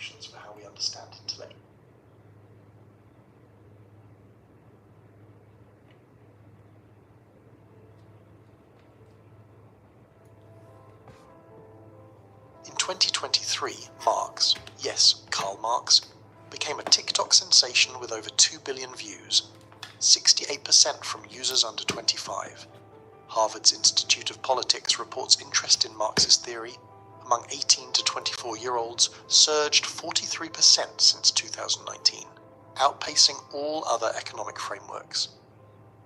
implications for how we understand intellect. In 2023, Marx, yes, Karl Marx, became a TikTok sensation with over 2 billion views, 68% from users under 25. Harvard's Institute of Politics reports interest in Marxist theory among 18 to 24-year-olds surged 43% since 2019, outpacing all other economic frameworks.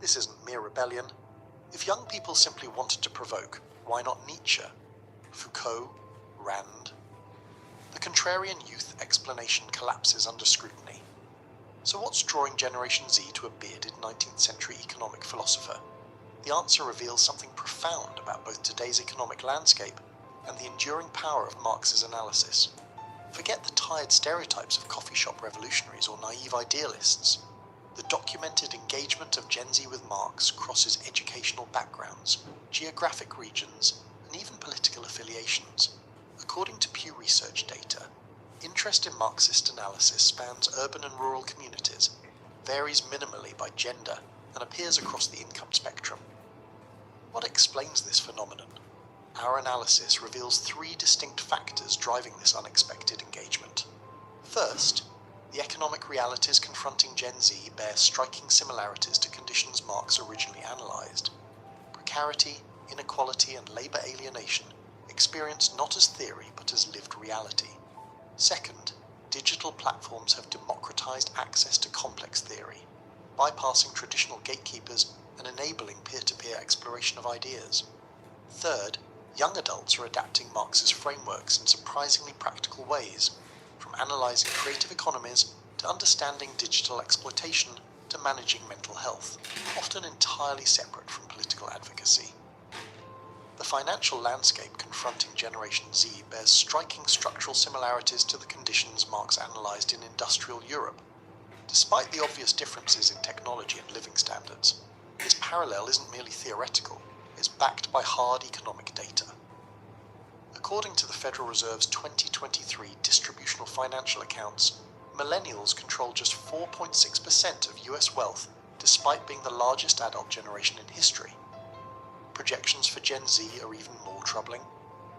This isn't mere rebellion. If young people simply wanted to provoke, why not Nietzsche, Foucault, Rand? The contrarian youth explanation collapses under scrutiny. So what's drawing Generation Z to a bearded 19th century economic philosopher? The answer reveals something profound about both today's economic landscape and the enduring power of Marx's analysis. Forget the tired stereotypes of coffee shop revolutionaries or naive idealists. The documented engagement of Gen Z with Marx crosses educational backgrounds, geographic regions, and even political affiliations. According to Pew Research data, interest in Marxist analysis spans urban and rural communities, varies minimally by gender, and appears across the income spectrum. What explains this phenomenon? Our analysis reveals 3 distinct factors driving this unexpected engagement. First, the economic realities confronting Gen Z bear striking similarities to conditions Marx originally analysed. Precarity, inequality, and labour alienation experienced not as theory but as lived reality. Second, digital platforms have democratised access to complex theory, bypassing traditional gatekeepers and enabling peer-to-peer exploration of ideas. Third, young adults are adapting Marx's frameworks in surprisingly practical ways, from analysing creative economies to understanding digital exploitation to managing mental health, often entirely separate from political advocacy. The financial landscape confronting Generation Z bears striking structural similarities to the conditions Marx analysed in industrial Europe. Despite the obvious differences in technology and living standards, this parallel isn't merely theoretical, it's backed by hard economic data. According to the Federal Reserve's 2023 distributional financial accounts, millennials control just 4.6% of US wealth, despite being the largest adult generation in history. Projections for Gen Z are even more troubling,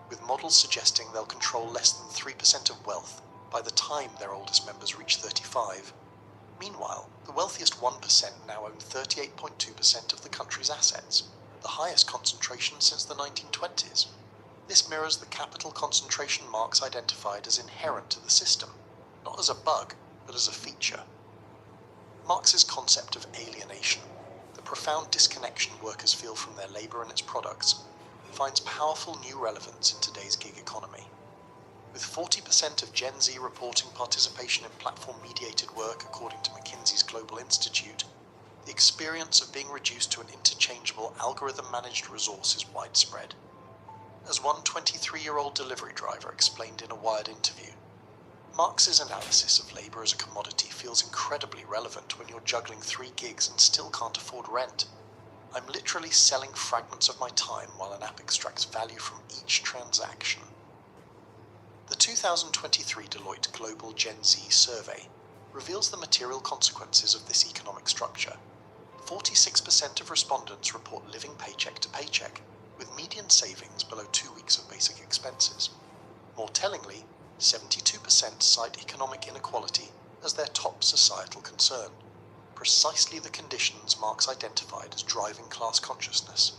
with models suggesting they'll control less than 3% of wealth by the time their oldest members reach 35. Meanwhile, the wealthiest 1% now own 38.2% of the country's assets, the highest concentration since the 1920s. This mirrors the capital concentration Marx identified as inherent to the system, not as a bug, but as a feature. Marx's concept of alienation, the profound disconnection workers feel from their labour and its products, finds powerful new relevance in today's gig economy. With 40% of Gen Z reporting participation in platform-mediated work according to McKinsey's Global Institute, the experience of being reduced to an interchangeable algorithm-managed resource is widespread. As one 23-year-old delivery driver explained in a Wired interview, Marx's analysis of labour as a commodity feels incredibly relevant when you're juggling 3 gigs and still can't afford rent. I'm literally selling fragments of my time while an app extracts value from each transaction. The 2023 Deloitte Global Gen Z survey reveals the material consequences of this economic structure. 46% of respondents report living paycheck to paycheck, with median savings below 2 weeks of basic expenses. More tellingly, 72% cite economic inequality as their top societal concern, precisely the conditions Marx identified as driving class consciousness.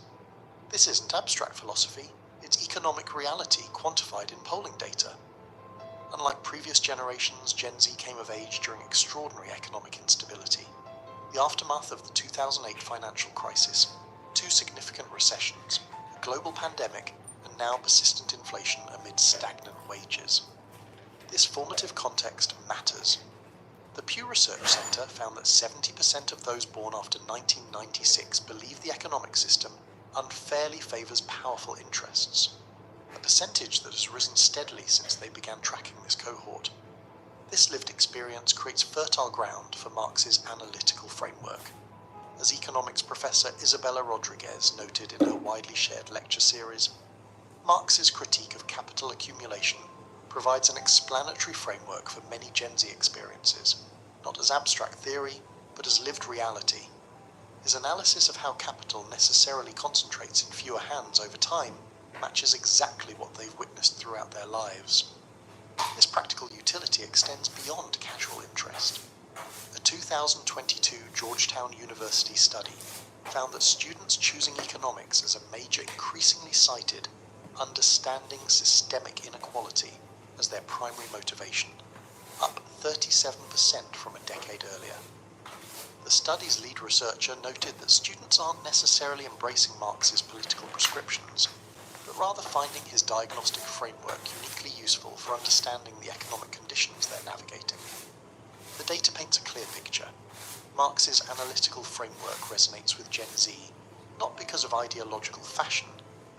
This isn't abstract philosophy, it's economic reality quantified in polling data. Unlike previous generations, Gen Z came of age during extraordinary economic instability. The aftermath of the 2008 financial crisis, 2 significant recessions, a global pandemic, and now persistent inflation amid stagnant wages. This formative context matters. The Pew Research Center found that 70% of those born after 1996 believe the economic system unfairly favors powerful interests, a percentage that has risen steadily since they began tracking this cohort. This lived experience creates fertile ground for Marx's analytical framework. As economics professor Isabella Rodriguez noted in her widely shared lecture series, Marx's critique of capital accumulation provides an explanatory framework for many Gen Z experiences, not as abstract theory, but as lived reality. His analysis of how capital necessarily concentrates in fewer hands over time matches exactly what they've witnessed throughout their lives. This practical utility extends beyond casual interest. A 2022 Georgetown University study found that students choosing economics as a major increasingly cited understanding systemic inequality as their primary motivation, up 37% from a decade earlier. The study's lead researcher noted that students aren't necessarily embracing Marx's political prescriptions, but rather finding his diagnostic framework uniquely useful for understanding the economic conditions they're navigating. The data paints a clear picture. Marx's analytical framework resonates with Gen Z, not because of ideological fashion,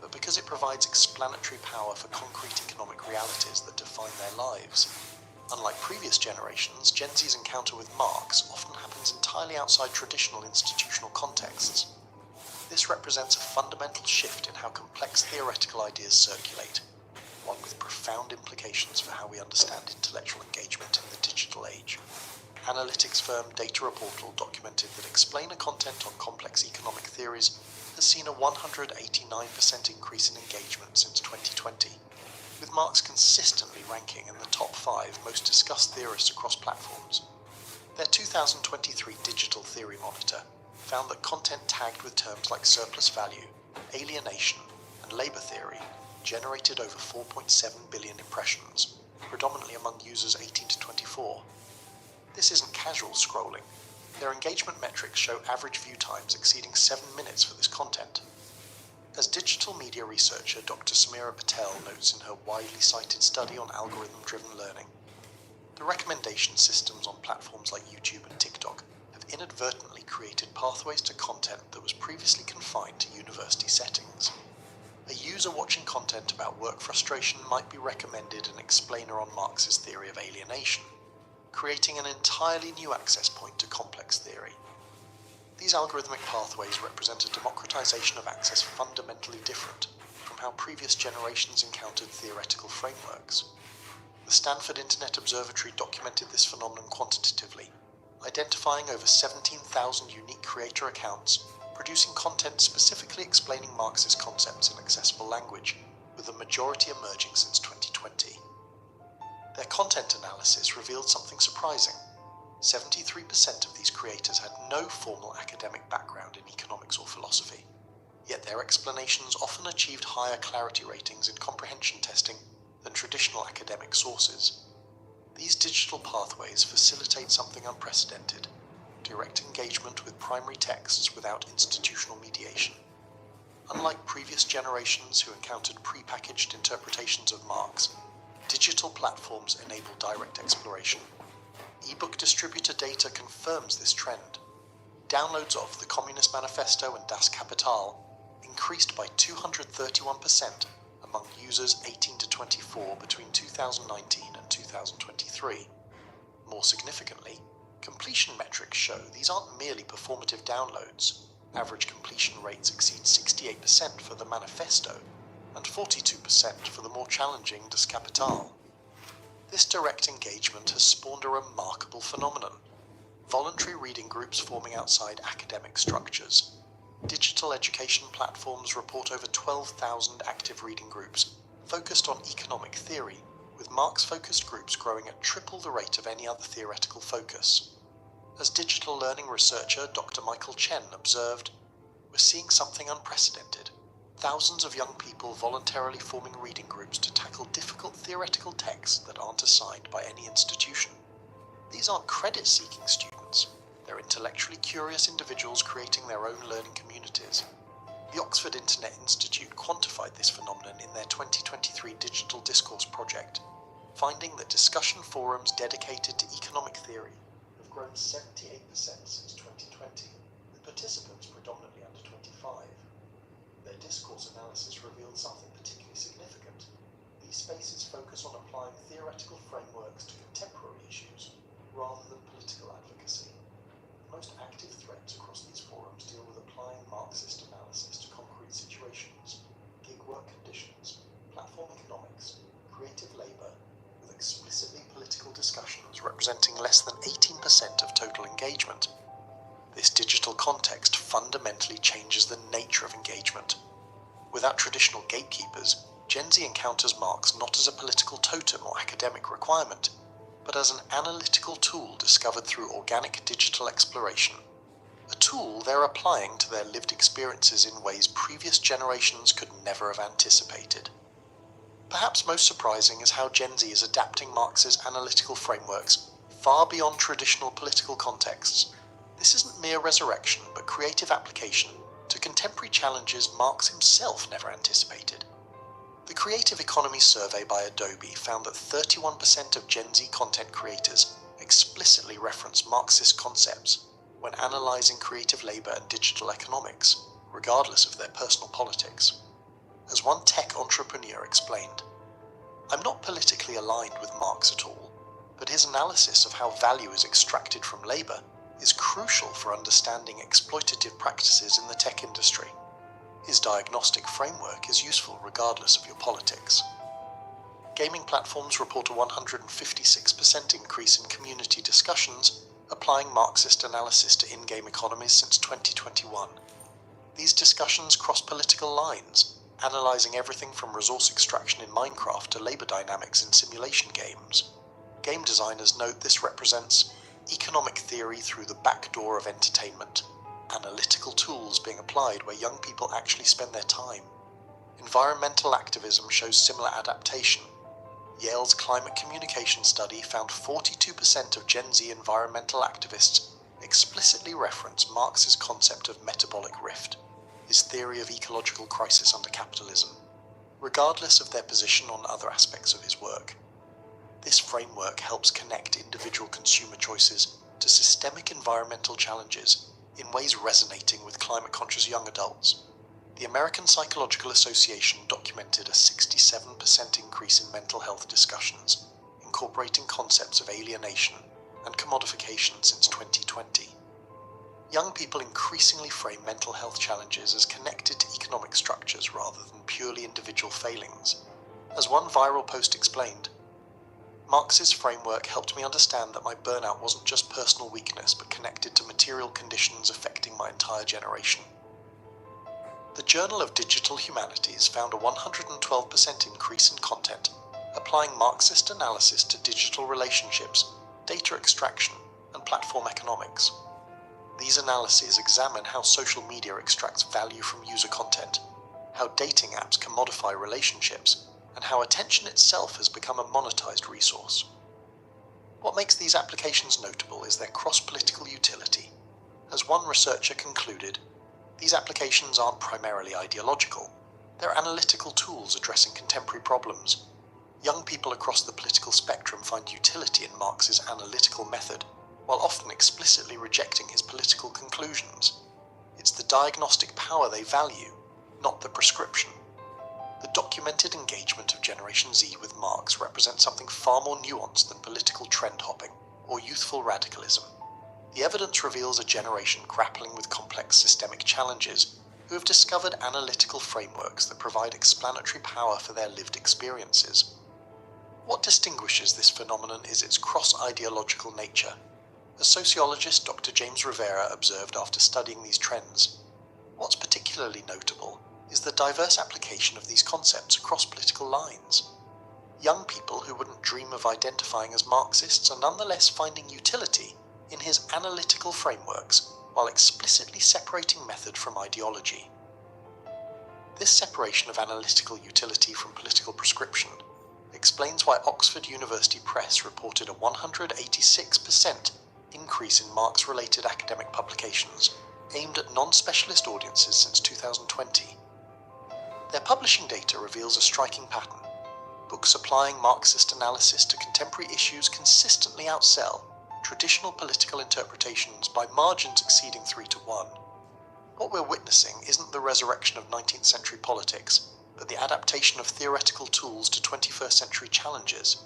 but because it provides explanatory power for concrete economic realities that define their lives. Unlike previous generations, Gen Z's encounter with Marx often happens entirely outside traditional institutional contexts. This represents a fundamental shift in how complex theoretical ideas circulate, one with profound implications for how we understand intellectual engagement in the digital age. Analytics firm Data Reportal documented that explainer content on complex economic theories has seen a 189% increase in engagement since 2020, with Marx consistently ranking in the top 5 most discussed theorists across platforms. Their 2023 Digital Theory Monitor found that content tagged with terms like surplus value, alienation, and labor theory generated over 4.7 billion impressions, predominantly among users 18 to 24. This isn't casual scrolling. Their engagement metrics show average view times exceeding 7 minutes for this content. As digital media researcher Dr. Samira Patel notes in her widely cited study on algorithm-driven learning, the recommendation systems on platforms like YouTube and TikTok have inadvertently created pathways to content that was previously confined to university settings. A user watching content about work frustration might be recommended an explainer on Marx's theory of alienation, creating an entirely new access point to complex theory. These algorithmic pathways represent a democratization of access fundamentally different from how previous generations encountered theoretical frameworks. The Stanford Internet Observatory documented this phenomenon quantitatively, identifying over 17,000 unique creator accounts, producing content specifically explaining Marxist concepts in accessible language, with the majority emerging since 2020. Their content analysis revealed something surprising. 73% of these creators had no formal academic background in economics or philosophy, yet their explanations often achieved higher clarity ratings in comprehension testing than traditional academic sources. These digital pathways facilitate something unprecedented: direct engagement with primary texts without institutional mediation. Unlike previous generations who encountered prepackaged interpretations of Marx, digital platforms enable direct exploration. Ebook distributor data confirms this trend. Downloads of the Communist Manifesto and Das Kapital increased by 231% among users 18 to 24 between 2019 and 2023. More significantly, completion metrics show these aren't merely performative downloads. Average completion rates exceed 68% for the Manifesto and 42% for the more challenging Das Kapital. This direct engagement has spawned a remarkable phenomenon: voluntary reading groups forming outside academic structures. Digital education platforms report over 12,000 active reading groups focused on economic theory, with Marx-focused groups growing at triple the rate of any other theoretical focus. As digital learning researcher Dr. Michael Chen observed, "We're seeing something unprecedented. Thousands of young people voluntarily forming reading groups to tackle difficult theoretical texts that aren't assigned by any institution. These aren't credit-seeking students. They're intellectually curious individuals creating their own learning communities." The Oxford Internet Institute quantified this phenomenon in their 2023 Digital Discourse project, finding that discussion forums dedicated to economic theory have grown 78% since 2020, with participants predominantly under 25. Their discourse analysis revealed something particularly significant. These spaces focus on applying theoretical frameworks to contemporary issues rather than political advocacy. The most active threads across these forums deal with applying Marxist analysis to concrete situations: gig work conditions, platform economics, creative labor, representing less than 18% of total engagement. This digital context fundamentally changes the nature of engagement. Without traditional gatekeepers, Gen Z encounters Marx not as a political totem or academic requirement, but as an analytical tool discovered through organic digital exploration. A tool they're applying to their lived experiences in ways previous generations could never have anticipated. Perhaps most surprising is how Gen Z is adapting Marx's analytical frameworks far beyond traditional political contexts. This isn't mere resurrection, but creative application to contemporary challenges Marx himself never anticipated. The Creative Economy survey by Adobe found that 31% of Gen Z content creators explicitly reference Marxist concepts when analyzing creative labor and digital economics, regardless of their personal politics. As one tech entrepreneur explained, "I'm not politically aligned with Marx at all, but his analysis of how value is extracted from labor is crucial for understanding exploitative practices in the tech industry. His diagnostic framework is useful regardless of your politics." Gaming platforms report a 156% increase in community discussions applying Marxist analysis to in-game economies since 2021. These discussions cross political lines, analyzing everything from resource extraction in Minecraft to labor dynamics in simulation games. Game designers note this represents economic theory through the back door of entertainment, analytical tools being applied where young people actually spend their time. Environmental activism shows similar adaptation. Yale's climate communication study found 42% of Gen Z environmental activists explicitly reference Marx's concept of metabolic rift, his theory of ecological crisis under capitalism, regardless of their position on other aspects of his work. This framework helps connect individual consumer choices to systemic environmental challenges in ways resonating with climate-conscious young adults. The American Psychological Association documented a 67% increase in mental health discussions, incorporating concepts of alienation and commodification since 2020. Young people increasingly frame mental health challenges as connected to economic structures rather than purely individual failings. As one viral post explained, "Marx's framework helped me understand that my burnout wasn't just personal weakness but connected to material conditions affecting my entire generation." The Journal of Digital Humanities found a 112% increase in content applying Marxist analysis to digital relationships, data extraction, and platform economics. These analyses examine how social media extracts value from user content, how dating apps commodify relationships, and how attention itself has become a monetized resource. What makes these applications notable is their cross-political utility. As one researcher concluded, these applications aren't primarily ideological. They're analytical tools addressing contemporary problems. Young people across the political spectrum find utility in Marx's analytical method, while often explicitly rejecting his political conclusions. It's the diagnostic power they value, not the prescription. The documented engagement of Generation Z with Marx represents something far more nuanced than political trend hopping or youthful radicalism. The evidence reveals a generation grappling with complex systemic challenges who have discovered analytical frameworks that provide explanatory power for their lived experiences. What distinguishes this phenomenon is its cross-ideological nature. As sociologist Dr. James Rivera observed after studying these trends, what's particularly notable is the diverse application of these concepts across political lines. Young people who wouldn't dream of identifying as Marxists are nonetheless finding utility in his analytical frameworks while explicitly separating method from ideology. This separation of analytical utility from political prescription explains why Oxford University Press reported a 186% increase in Marx-related academic publications aimed at non-specialist audiences since 2020. Their publishing data reveals a striking pattern. Books applying Marxist analysis to contemporary issues consistently outsell traditional political interpretations by margins exceeding 3-1. What we're witnessing isn't the resurrection of 19th century politics, but the adaptation of theoretical tools to 21st century challenges.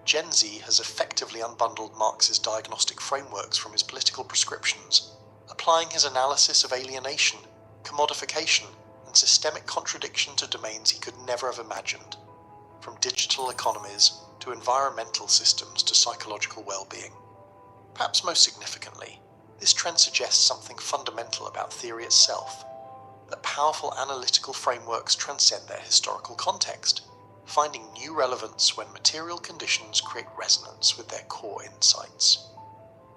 Gen Z has effectively unbundled Marx's diagnostic frameworks from his political prescriptions, applying his analysis of alienation, commodification, and systemic contradiction to domains he could never have imagined, from digital economies to environmental systems to psychological well-being. Perhaps most significantly, this trend suggests something fundamental about theory itself, that powerful analytical frameworks transcend their historical context, finding new relevance when material conditions create resonance with their core insights.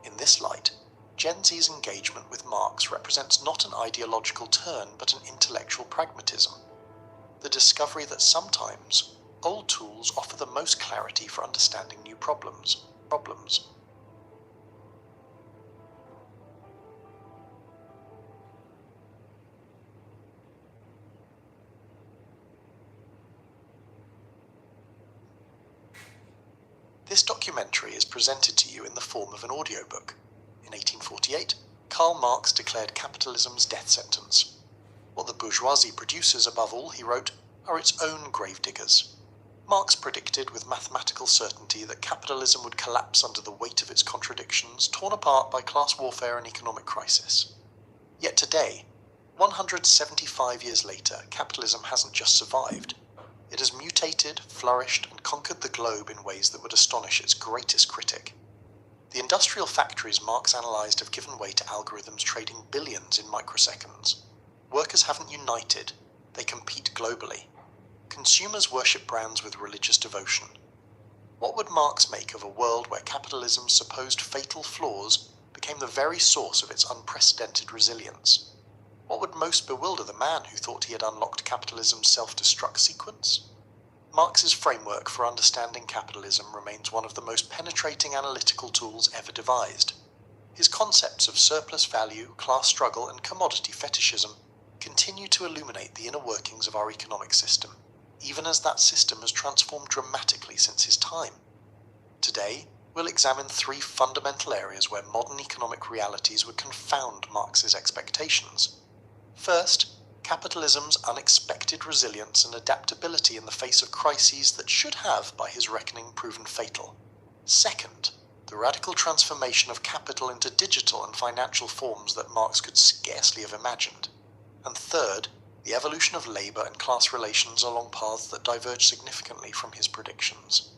In this light, Gen Z's engagement with Marx represents not an ideological turn but an intellectual pragmatism, the discovery that sometimes old tools offer the most clarity for understanding new problems. This documentary is presented to you in the form of an audiobook. In 1848, Karl Marx declared capitalism's death sentence. What the bourgeoisie produces above all, he wrote, are its own gravediggers. Marx predicted with mathematical certainty that capitalism would collapse under the weight of its contradictions, torn apart by class warfare and economic crisis. Yet today, 175 years later, capitalism hasn't just survived. It has mutated, flourished, and conquered the globe in ways that would astonish its greatest critic. The industrial factories Marx analysed have given way to algorithms trading billions in microseconds. Workers haven't united, they compete globally. Consumers worship brands with religious devotion. What would Marx make of a world where capitalism's supposed fatal flaws became the very source of its unprecedented resilience? What would most bewilder the man who thought he had unlocked capitalism's self-destruct sequence? Marx's framework for understanding capitalism remains one of the most penetrating analytical tools ever devised. His concepts of surplus value, class struggle, and commodity fetishism continue to illuminate the inner workings of our economic system, even as that system has transformed dramatically since his time. Today, we'll examine three fundamental areas where modern economic realities would confound Marx's expectations. First, capitalism's unexpected resilience and adaptability in the face of crises that should have, by his reckoning, proven fatal. Second, the radical transformation of capital into digital and financial forms that Marx could scarcely have imagined. And third, the evolution of labour and class relations along paths that diverge significantly from his predictions.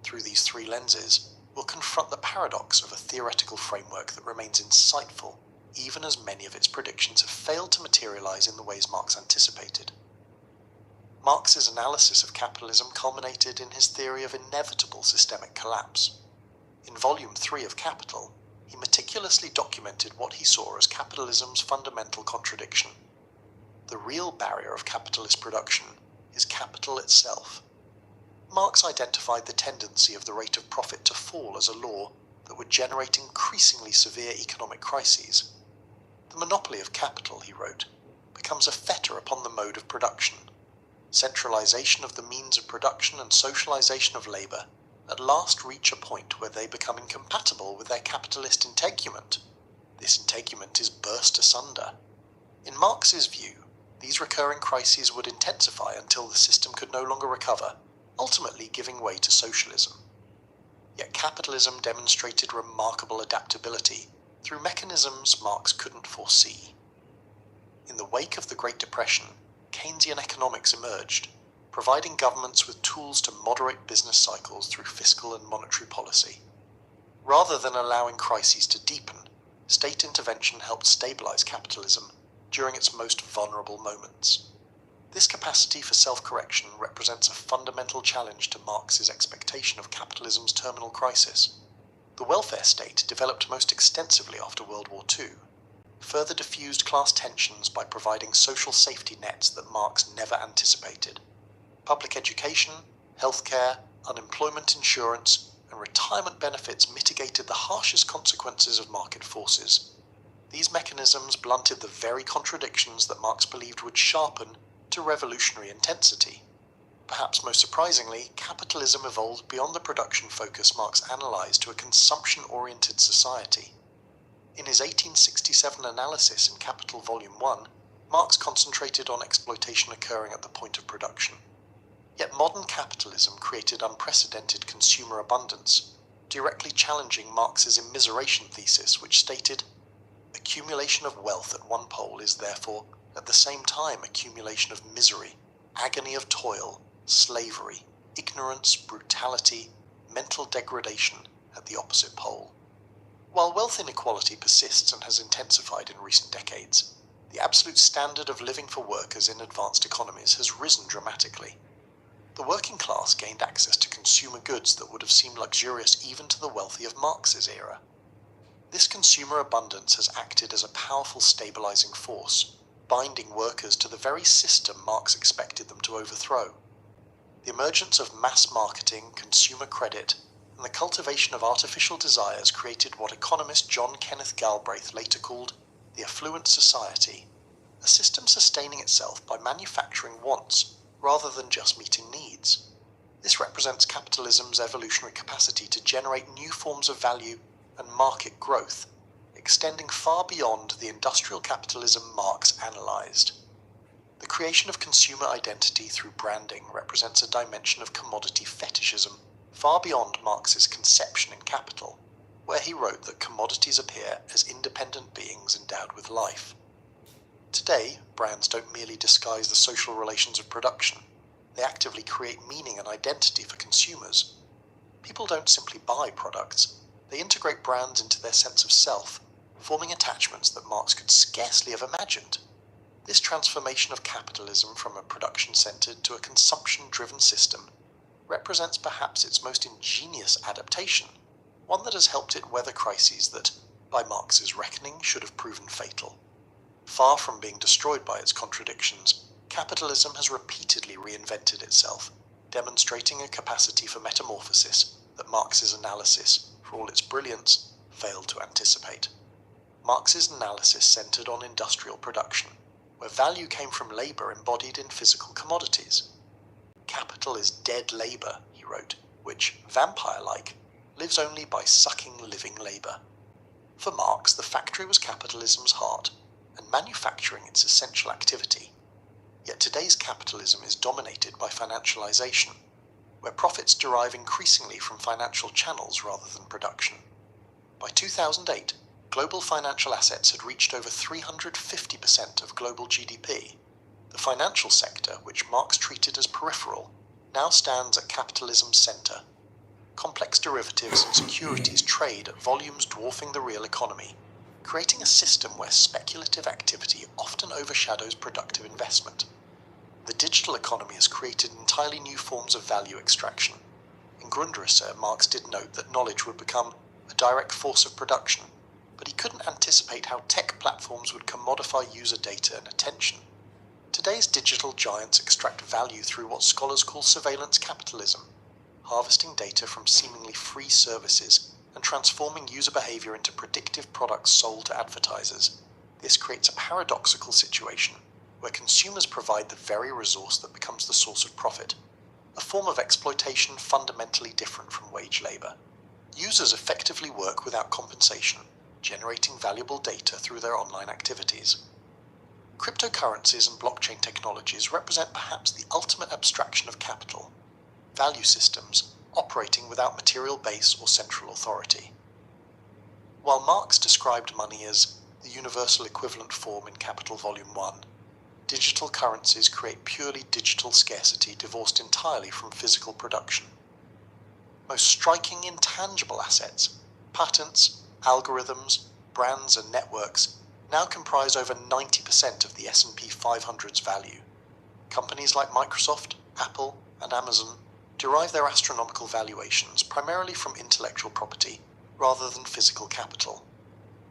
Through these three lenses, we'll confront the paradox of a theoretical framework that remains insightful, even as many of its predictions have failed to materialize in the ways Marx anticipated. Marx's analysis of capitalism culminated in his theory of inevitable systemic collapse. In Volume 3 of Capital, he meticulously documented what he saw as capitalism's fundamental contradiction. The real barrier of capitalist production is capital itself. Marx identified the tendency of the rate of profit to fall as a law that would generate increasingly severe economic crises. The monopoly of capital, he wrote, becomes a fetter upon the mode of production. Centralization of the means of production and socialization of labor at last reach a point where they become incompatible with their capitalist integument. This integument is burst asunder. In Marx's view, these recurring crises would intensify until the system could no longer recover, ultimately giving way to socialism. Yet capitalism demonstrated remarkable adaptability through mechanisms Marx couldn't foresee. In the wake of the Great Depression, Keynesian economics emerged, providing governments with tools to moderate business cycles through fiscal and monetary policy. Rather than allowing crises to deepen, state intervention helped stabilize capitalism during its most vulnerable moments. This capacity for self-correction represents a fundamental challenge to Marx's expectation of capitalism's terminal crisis. The welfare state, developed most extensively after World War II, further diffused class tensions by providing social safety nets that Marx never anticipated. Public education, healthcare, unemployment insurance, and retirement benefits mitigated the harshest consequences of market forces. These mechanisms blunted the very contradictions that Marx believed would sharpen to revolutionary intensity. Perhaps most surprisingly, capitalism evolved beyond the production focus Marx analysed to a consumption-oriented society. In his 1867 analysis in Capital Volume 1, Marx concentrated on exploitation occurring at the point of production. Yet modern capitalism created unprecedented consumer abundance, directly challenging Marx's immiseration thesis, which stated, "Accumulation of wealth at one pole is therefore, at the same time, accumulation of misery, agony of toil, slavery, ignorance, brutality, mental degradation at the opposite pole." While wealth inequality persists and has intensified in recent decades, the absolute standard of living for workers in advanced economies has risen dramatically. The working class gained access to consumer goods that would have seemed luxurious even to the wealthy of Marx's era. This consumer abundance has acted as a powerful stabilizing force, binding workers to the very system Marx expected them to overthrow. The emergence of mass marketing, consumer credit, and the cultivation of artificial desires created what economist John Kenneth Galbraith later called the affluent society, a system sustaining itself by manufacturing wants rather than just meeting needs. This represents capitalism's evolutionary capacity to generate new forms of value and market growth, extending far beyond the industrial capitalism Marx analyzed. The creation of consumer identity through branding represents a dimension of commodity fetishism far beyond Marx's conception in Capital, where he wrote that commodities appear as independent beings endowed with life. Today, brands don't merely disguise the social relations of production, they actively create meaning and identity for consumers. People don't simply buy products, they integrate brands into their sense of self, forming attachments that Marx could scarcely have imagined. This transformation of capitalism from a production-centered to a consumption-driven system represents perhaps its most ingenious adaptation, one that has helped it weather crises that, by Marx's reckoning, should have proven fatal. Far from being destroyed by its contradictions, capitalism has repeatedly reinvented itself, demonstrating a capacity for metamorphosis that Marx's analysis, for all its brilliance, failed to anticipate. Marx's analysis centered on industrial production, where value came from labor embodied in physical commodities. Capital is dead labor, he wrote, which, vampire-like, lives only by sucking living labor. For Marx, the factory was capitalism's heart, and manufacturing its essential activity. Yet today's capitalism is dominated by financialization, where profits derive increasingly from financial channels rather than production. By 2008, global financial assets had reached over 350% of global GDP. The financial sector, which Marx treated as peripheral, now stands at capitalism's center. Complex derivatives and securities trade at volumes dwarfing the real economy, creating a system where speculative activity often overshadows productive investment. The digital economy has created entirely new forms of value extraction. In Grundrisse, Marx did note that knowledge would become a direct force of production, but he couldn't anticipate how tech platforms would commodify user data and attention. Today's digital giants extract value through what scholars call surveillance capitalism, harvesting data from seemingly free services and transforming user behavior into predictive products sold to advertisers. This creates a paradoxical situation where consumers provide the very resource that becomes the source of profit, a form of exploitation fundamentally different from wage labor. Users effectively work without compensation, generating valuable data through their online activities. Cryptocurrencies and blockchain technologies represent perhaps the ultimate abstraction of capital, value systems operating without material base or central authority. While Marx described money as the universal equivalent form in Capital Volume 1, digital currencies create purely digital scarcity divorced entirely from physical production. Most striking intangible assets, patents, algorithms, brands and networks now comprise over 90% of the S&P 500's value. Companies like Microsoft, Apple, and Amazon derive their astronomical valuations primarily from intellectual property rather than physical capital.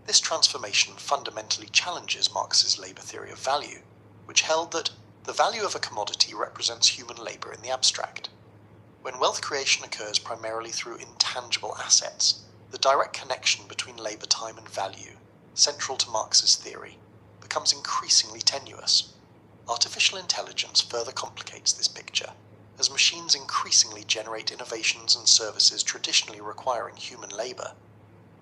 This transformation fundamentally challenges Marx's labor theory of value, which held that the value of a commodity represents human labor in the abstract. When wealth creation occurs primarily through intangible assets, the direct connection between labor time and value, central to Marx's theory, becomes increasingly tenuous. Artificial intelligence further complicates this picture, as machines increasingly generate innovations and services traditionally requiring human labor.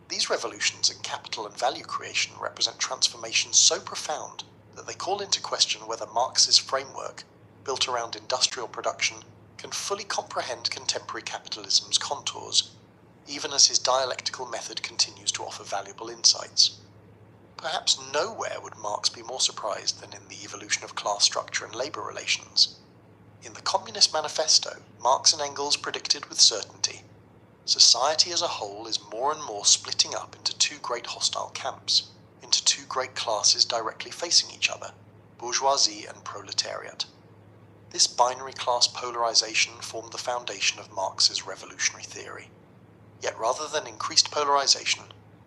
These revolutions in capital and value creation represent transformations so profound that they call into question whether Marx's framework, built around industrial production, can fully comprehend contemporary capitalism's contours, even as his dialectical method continues to offer valuable insights. Perhaps nowhere would Marx be more surprised than in the evolution of class structure and labor relations. In the Communist Manifesto, Marx and Engels predicted with certainty Society as a whole is more and more splitting up into two great hostile camps, into two great classes directly facing each other, bourgeoisie and proletariat. This binary class polarization formed the foundation of Marx's revolutionary theory. Yet rather than increased polarization,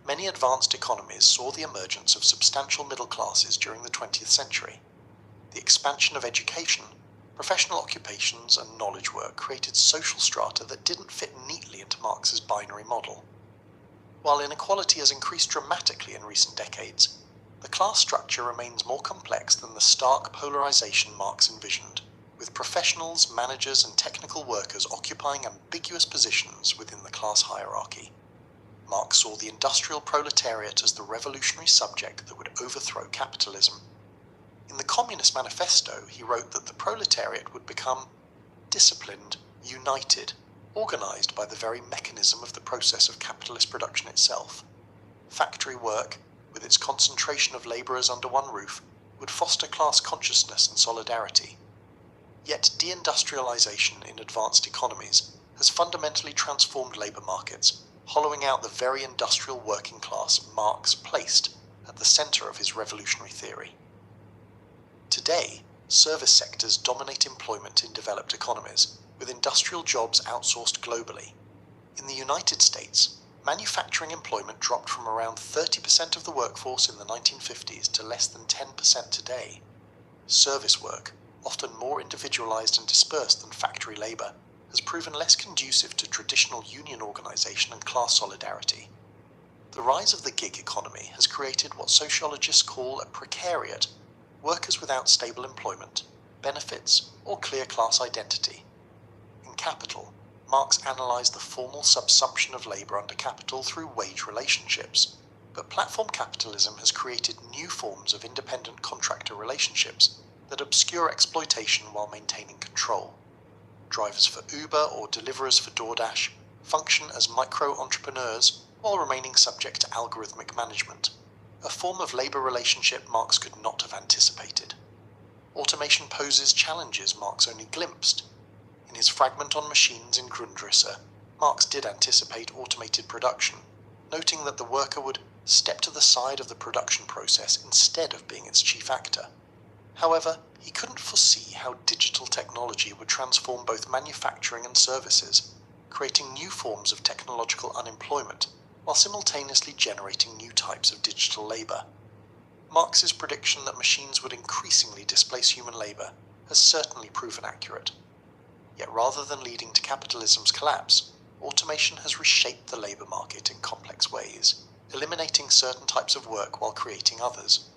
many advanced economies saw the emergence of substantial middle classes during the 20th century. The expansion of education, professional occupations, and knowledge work created social strata that didn't fit neatly into Marx's binary model. While inequality has increased dramatically in recent decades, the class structure remains more complex than the stark polarization Marx envisioned, with professionals, managers, and technical workers occupying ambiguous positions within the class hierarchy. Marx saw the industrial proletariat as the revolutionary subject that would overthrow capitalism. In the Communist Manifesto, he wrote that the proletariat would become disciplined, united, organized by the very mechanism of the process of capitalist production itself. Factory work, with its concentration of laborers under one roof, would foster class consciousness and solidarity. Yet deindustrialization in advanced economies has fundamentally transformed labor markets, hollowing out the very industrial working class Marx placed at the center of his revolutionary theory. Today, service sectors dominate employment in developed economies, with industrial jobs outsourced globally. In the United States, manufacturing employment dropped from around 30% of the workforce in the 1950s to less than 10% today. Service work, often more individualized and dispersed than factory labor, has proven less conducive to traditional union organization and class solidarity. The rise of the gig economy has created what sociologists call a precariat, workers without stable employment, benefits, or clear class identity. In Capital, Marx analyzed the formal subsumption of labor under capital through wage relationships, but platform capitalism has created new forms of independent contractor relationships that obscure exploitation while maintaining control. Drivers for Uber or deliverers for DoorDash function as micro-entrepreneurs while remaining subject to algorithmic management, a form of labor relationship Marx could not have anticipated. Automation poses challenges Marx only glimpsed. In his fragment on machines in Grundrisse, Marx did anticipate automated production, noting that the worker would step to the side of the production process instead of being its chief actor. However, he couldn't foresee how digital technology would transform both manufacturing and services, creating new forms of technological unemployment, while simultaneously generating new types of digital labor. Marx's prediction that machines would increasingly displace human labor has certainly proven accurate. Yet rather than leading to capitalism's collapse, automation has reshaped the labor market in complex ways, eliminating certain types of work while creating others.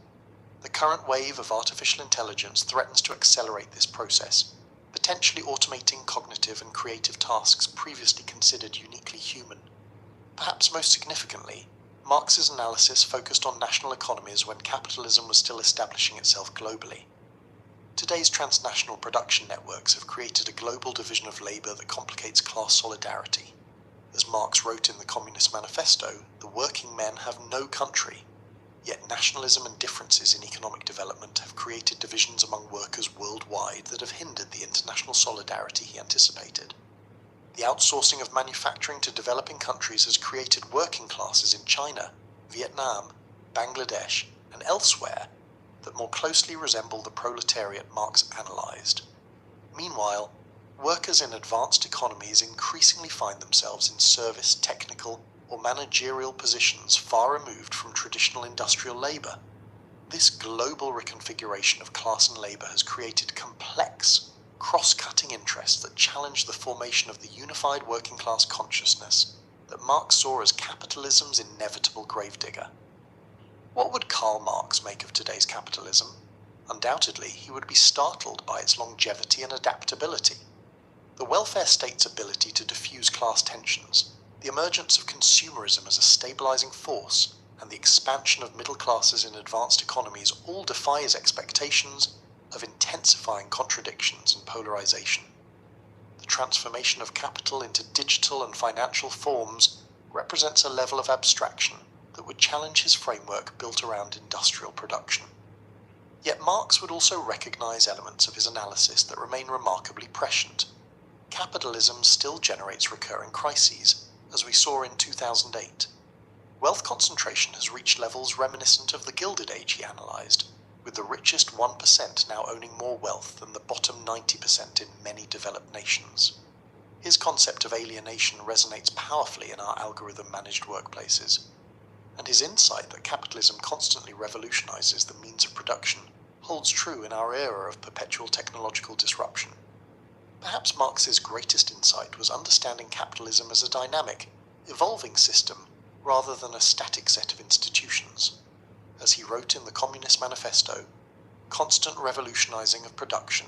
The current wave of artificial intelligence threatens to accelerate this process, potentially automating cognitive and creative tasks previously considered uniquely human. Perhaps most significantly, Marx's analysis focused on national economies when capitalism was still establishing itself globally. Today's transnational production networks have created a global division of labor that complicates class solidarity. As Marx wrote in the Communist Manifesto, the working men have no country. Yet nationalism and differences in economic development have created divisions among workers worldwide that have hindered the international solidarity he anticipated. The outsourcing of manufacturing to developing countries has created working classes in China, Vietnam, Bangladesh, and elsewhere that more closely resemble the proletariat Marx analyzed. Meanwhile, workers in advanced economies increasingly find themselves in service, technical, or managerial positions far removed from traditional industrial labor. This global reconfiguration of class and labor has created complex, cross-cutting interests that challenge the formation of the unified working class consciousness that Marx saw as capitalism's inevitable gravedigger. What would Karl Marx make of today's capitalism? Undoubtedly, he would be startled by its longevity and adaptability. The welfare state's ability to diffuse class tensions, the emergence of consumerism as a stabilizing force, and the expansion of middle classes in advanced economies all defy his expectations of intensifying contradictions and polarization. The transformation of capital into digital and financial forms represents a level of abstraction that would challenge his framework built around industrial production. Yet Marx would also recognize elements of his analysis that remain remarkably prescient. Capitalism still generates recurring crises, as we saw in 2008. Wealth concentration has reached levels reminiscent of the Gilded Age he analysed, with the richest 1% now owning more wealth than the bottom 90% in many developed nations. His concept of alienation resonates powerfully in our algorithm-managed workplaces, and his insight that capitalism constantly revolutionises the means of production holds true in our era of perpetual technological disruption. Perhaps Marx's greatest insight was understanding capitalism as a dynamic, evolving system rather than a static set of institutions. As he wrote in the Communist Manifesto, constant revolutionising of production,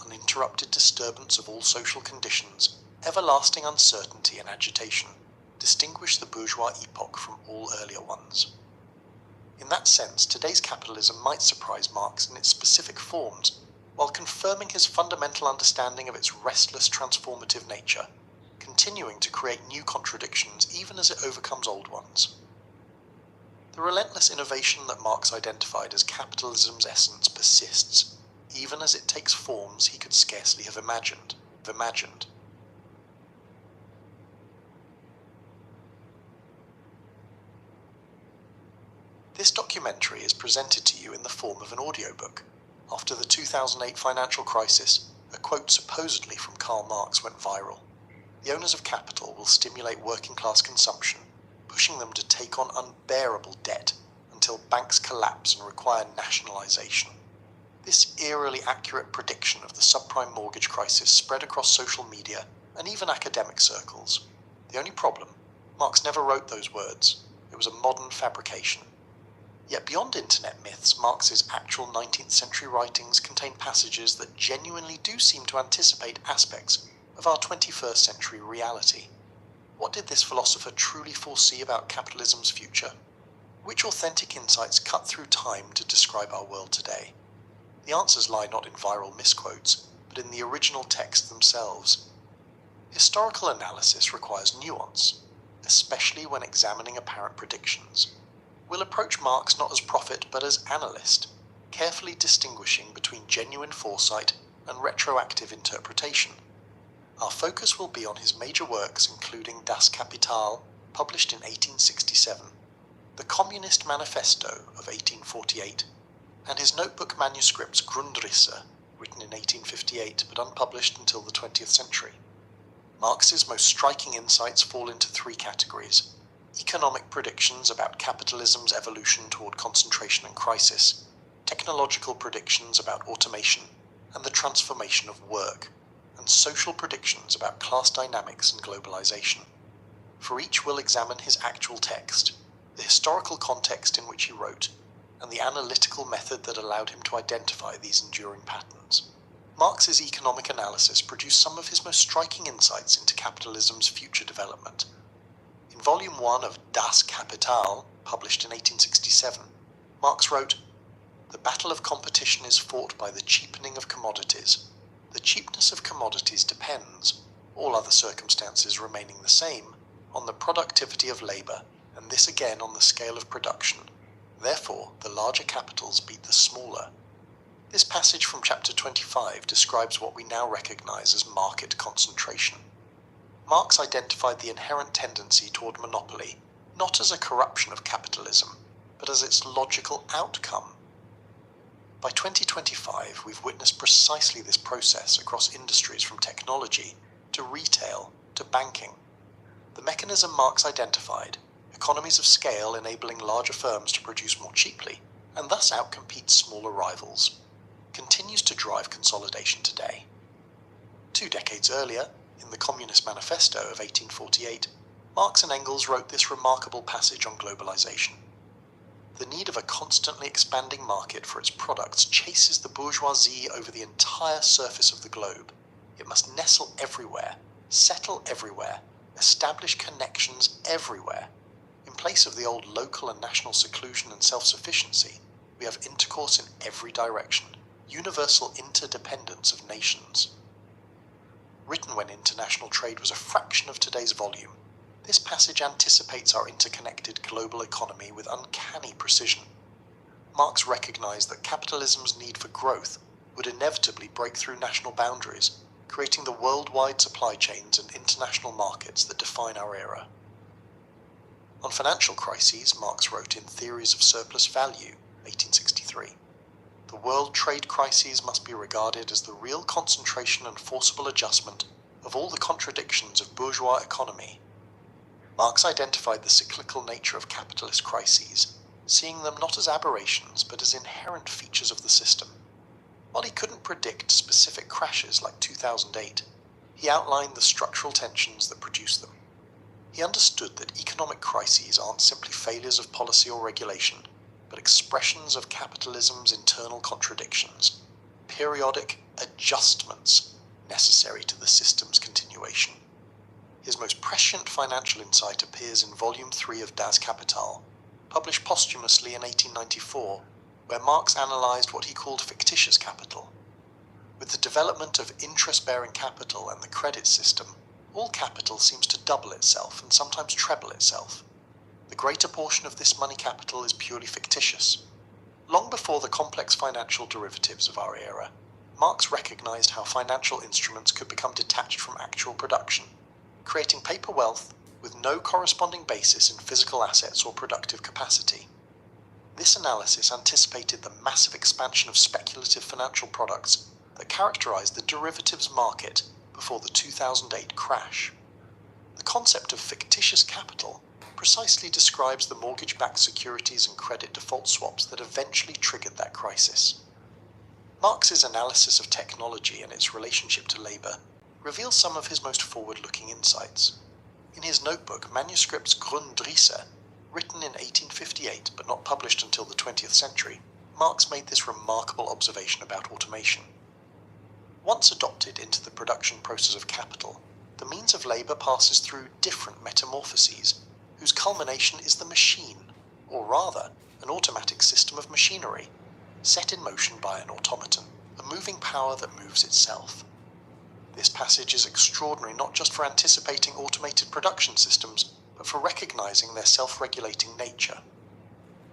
uninterrupted disturbance of all social conditions, everlasting uncertainty and agitation distinguish the bourgeois epoch from all earlier ones. In that sense, today's capitalism might surprise Marx in its specific forms, while confirming his fundamental understanding of its restless, transformative nature, continuing to create new contradictions even as it overcomes old ones. The relentless innovation that Marx identified as capitalism's essence persists, even as it takes forms he could scarcely have imagined. This documentary is presented to you in the form of an audiobook. After the 2008 financial crisis, a quote supposedly from Karl Marx went viral. The owners of capital will stimulate working-class consumption, pushing them to take on unbearable debt until banks collapse and require nationalisation. This eerily accurate prediction of the subprime mortgage crisis spread across social media and even academic circles. The only problem, Marx never wrote those words. It was a modern fabrication. Yet beyond internet myths, Marx's actual 19th century writings contain passages that genuinely do seem to anticipate aspects of our 21st century reality. What did this philosopher truly foresee about capitalism's future? Which authentic insights cut through time to describe our world today? The answers lie not in viral misquotes, but in the original texts themselves. Historical analysis requires nuance, especially when examining apparent predictions. We'll approach Marx not as prophet but as analyst, carefully distinguishing between genuine foresight and retroactive interpretation. Our focus will be on his major works including Das Kapital, published in 1867, the Communist Manifesto of 1848, and his notebook manuscripts Grundrisse, written in 1858 but unpublished until the 20th century. Marx's most striking insights fall into three categories: economic predictions about capitalism's evolution toward concentration and crisis, technological predictions about automation and the transformation of work, and social predictions about class dynamics and globalization. For each we'll examine his actual text, the historical context in which he wrote, and the analytical method that allowed him to identify these enduring patterns. Marx's economic analysis produced some of his most striking insights into capitalism's future development. In Volume 1 of Das Kapital, published in 1867, Marx wrote, "The battle of competition is fought by the cheapening of commodities. The cheapness of commodities depends, all other circumstances remaining the same, on the productivity of labour, and this again on the scale of production. Therefore, the larger capitals beat the smaller." This passage from chapter 25 describes what we now recognise as market concentration. Marx identified the inherent tendency toward monopoly not as a corruption of capitalism, but as its logical outcome. By 2025, we've witnessed precisely this process across industries from technology to retail to banking. The mechanism Marx identified, economies of scale enabling larger firms to produce more cheaply and thus outcompete smaller rivals, continues to drive consolidation today. 2 decades earlier, in the Communist Manifesto of 1848, Marx and Engels wrote this remarkable passage on globalization. The need of a constantly expanding market for its products chases the bourgeoisie over the entire surface of the globe. It must nestle everywhere, settle everywhere, establish connections everywhere. In place of the old local and national seclusion and self-sufficiency, we have intercourse in every direction, universal interdependence of nations. Written when international trade was a fraction of today's volume, this passage anticipates our interconnected global economy with uncanny precision. Marx recognized that capitalism's need for growth would inevitably break through national boundaries, creating the worldwide supply chains and international markets that define our era. On financial crises, Marx wrote in Theories of Surplus Value, 1863, "The world trade crises must be regarded as the real concentration and forcible adjustment of all the contradictions of bourgeois economy." Marx identified the cyclical nature of capitalist crises, seeing them not as aberrations but as inherent features of the system. While he couldn't predict specific crashes like 2008, he outlined the structural tensions that produce them. He understood that economic crises aren't simply failures of policy or regulation, but expressions of capitalism's internal contradictions, periodic adjustments necessary to the system's continuation. His most prescient financial insight appears in Volume 3 of Das Kapital, published posthumously in 1894, where Marx analysed what he called fictitious capital. With the development of interest-bearing capital and the credit system, all capital seems to double itself and sometimes treble itself. The greater portion of this money capital is purely fictitious. Long before the complex financial derivatives of our era, Marx recognised how financial instruments could become detached from actual production, creating paper wealth with no corresponding basis in physical assets or productive capacity. This analysis anticipated the massive expansion of speculative financial products that characterized the derivatives market before the 2008 crash. The concept of fictitious capital precisely describes the mortgage-backed securities and credit default swaps that eventually triggered that crisis. Marx's analysis of technology and its relationship to labor reveals some of his most forward-looking insights. In his notebook, Manuscripts Grundrisse, written in 1858 but not published until the 20th century, Marx made this remarkable observation about automation. Once adopted into the production process of capital, the means of labor passes through different metamorphoses, whose culmination is the machine, or rather, an automatic system of machinery, set in motion by an automaton, a moving power that moves itself. This passage is extraordinary not just for anticipating automated production systems, but for recognizing their self-regulating nature.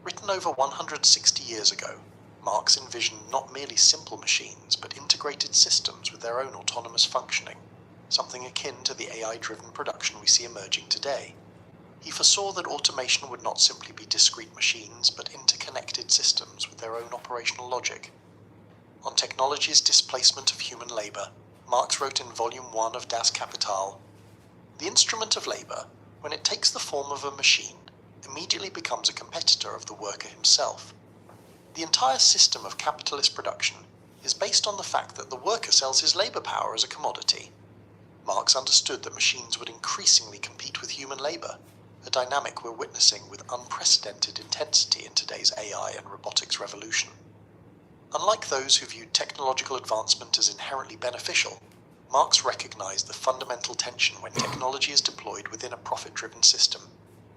Written over 160 years ago, Marx envisioned not merely simple machines, but integrated systems with their own autonomous functioning, something akin to the AI-driven production we see emerging today. He foresaw that automation would not simply be discrete machines, but interconnected systems with their own operational logic. On technology's displacement of human labor, Marx wrote in Volume 1 of Das Kapital, "The instrument of labor, when it takes the form of a machine, immediately becomes a competitor of the worker himself. The entire system of capitalist production is based on the fact that the worker sells his labor power as a commodity." Marx understood that machines would increasingly compete with human labor, a dynamic we're witnessing with unprecedented intensity in today's AI and robotics revolution. Unlike those who viewed technological advancement as inherently beneficial, Marx recognized the fundamental tension when technology is deployed within a profit-driven system.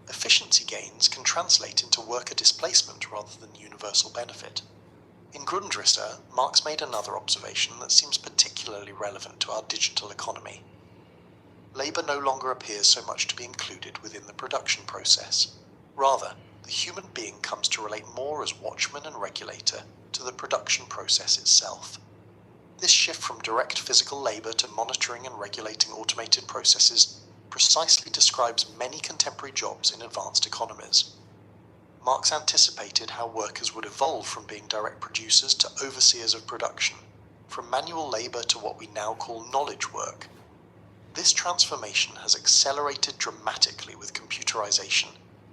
Efficiency gains can translate into worker displacement rather than universal benefit. In Grundrisse, Marx made another observation that seems particularly relevant to our digital economy. Labor no longer appears so much to be included within the production process. Rather, the human being comes to relate more as watchman and regulator to the production process itself. This shift from direct physical labor to monitoring and regulating automated processes precisely describes many contemporary jobs in advanced economies. Marx anticipated how workers would evolve from being direct producers to overseers of production, from manual labor to what we now call knowledge work. This transformation has accelerated dramatically with computerization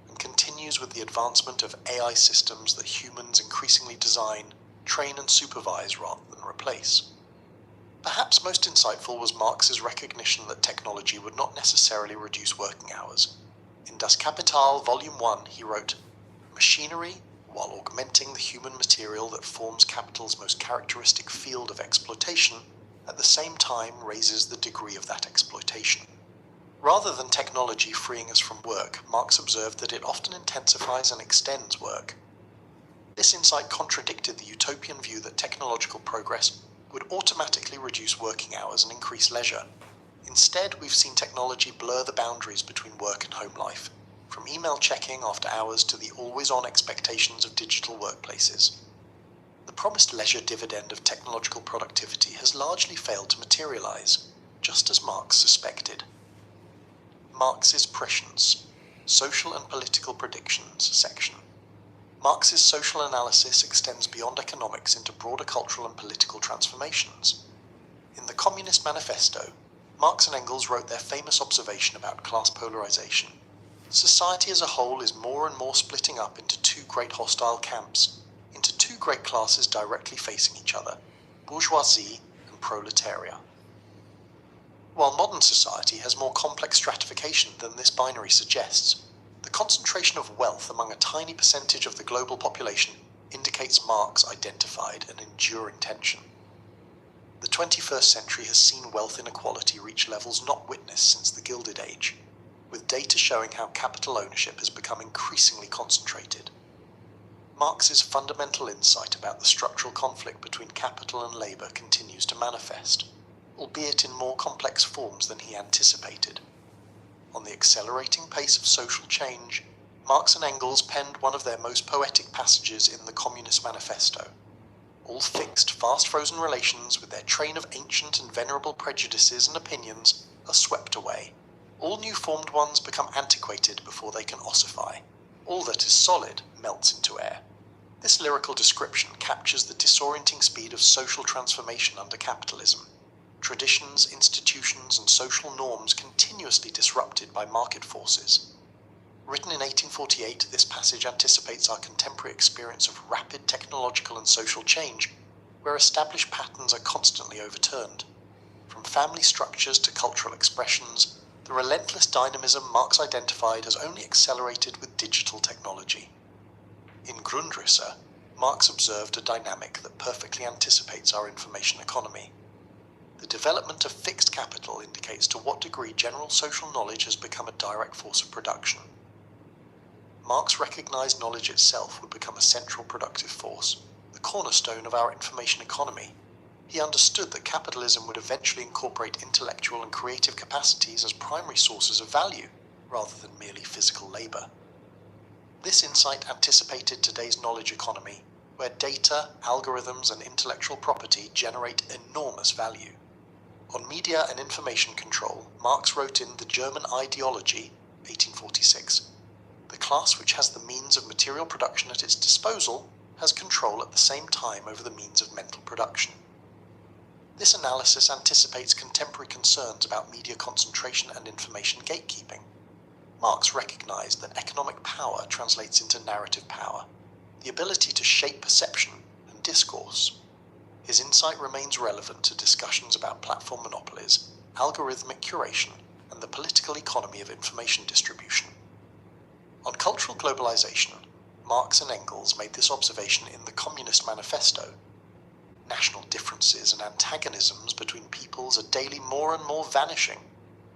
and continues with the advancement of AI systems that humans increasingly design, train and supervise rather than replace. Perhaps most insightful was Marx's recognition that technology would not necessarily reduce working hours. In Das Kapital, Volume 1, he wrote, "Machinery, while augmenting the human material that forms capital's most characteristic field of exploitation, at the same time raises the degree of that exploitation." Rather than technology freeing us from work, Marx observed that it often intensifies and extends work. This insight contradicted the utopian view that technological progress would automatically reduce working hours and increase leisure. Instead, we've seen technology blur the boundaries between work and home life, from email checking after hours to the always-on expectations of digital workplaces. The promised leisure dividend of technological productivity has largely failed to materialize, just as Marx suspected. Marx's prescience. Social and Political Predictions section. Marx's social analysis extends beyond economics into broader cultural and political transformations. In the Communist Manifesto, Marx and Engels wrote their famous observation about class polarization. Society as a whole is more and more splitting up into two great hostile camps, into two great classes directly facing each other, bourgeoisie and proletariat. While modern society has more complex stratification than this binary suggests, the concentration of wealth among a tiny percentage of the global population indicates Marx identified an enduring tension. The 21st century has seen wealth inequality reach levels not witnessed since the Gilded Age, with data showing how capital ownership has become increasingly concentrated. Marx's fundamental insight about the structural conflict between capital and labour continues to manifest, albeit in more complex forms than he anticipated. On the accelerating pace of social change, Marx and Engels penned one of their most poetic passages in the Communist Manifesto. All fixed, fast-frozen relations with their train of ancient and venerable prejudices and opinions are swept away. All new-formed ones become antiquated before they can ossify. All that is solid melts into air. This lyrical description captures the disorienting speed of social transformation under capitalism. Traditions, institutions, and social norms continuously disrupted by market forces. Written in 1848, this passage anticipates our contemporary experience of rapid technological and social change, where established patterns are constantly overturned. From family structures to cultural expressions, the relentless dynamism Marx identified has only accelerated with digital technology. In Grundrisse, Marx observed a dynamic that perfectly anticipates our information economy. The development of fixed capital indicates to what degree general social knowledge has become a direct force of production. Marx recognized knowledge itself would become a central productive force, the cornerstone of our information economy. He understood that capitalism would eventually incorporate intellectual and creative capacities as primary sources of value, rather than merely physical labor. This insight anticipated today's knowledge economy, where data, algorithms, and intellectual property generate enormous value. On media and information control, Marx wrote in The German Ideology, 1846, "The class which has the means of material production at its disposal has control at the same time over the means of mental production." This analysis anticipates contemporary concerns about media concentration and information gatekeeping. Marx recognized that economic power translates into narrative power, the ability to shape perception and discourse. His insight remains relevant to discussions about platform monopolies, algorithmic curation, and the political economy of information distribution. On cultural globalization, Marx and Engels made this observation in the Communist Manifesto. National differences and antagonisms between peoples are daily more and more vanishing,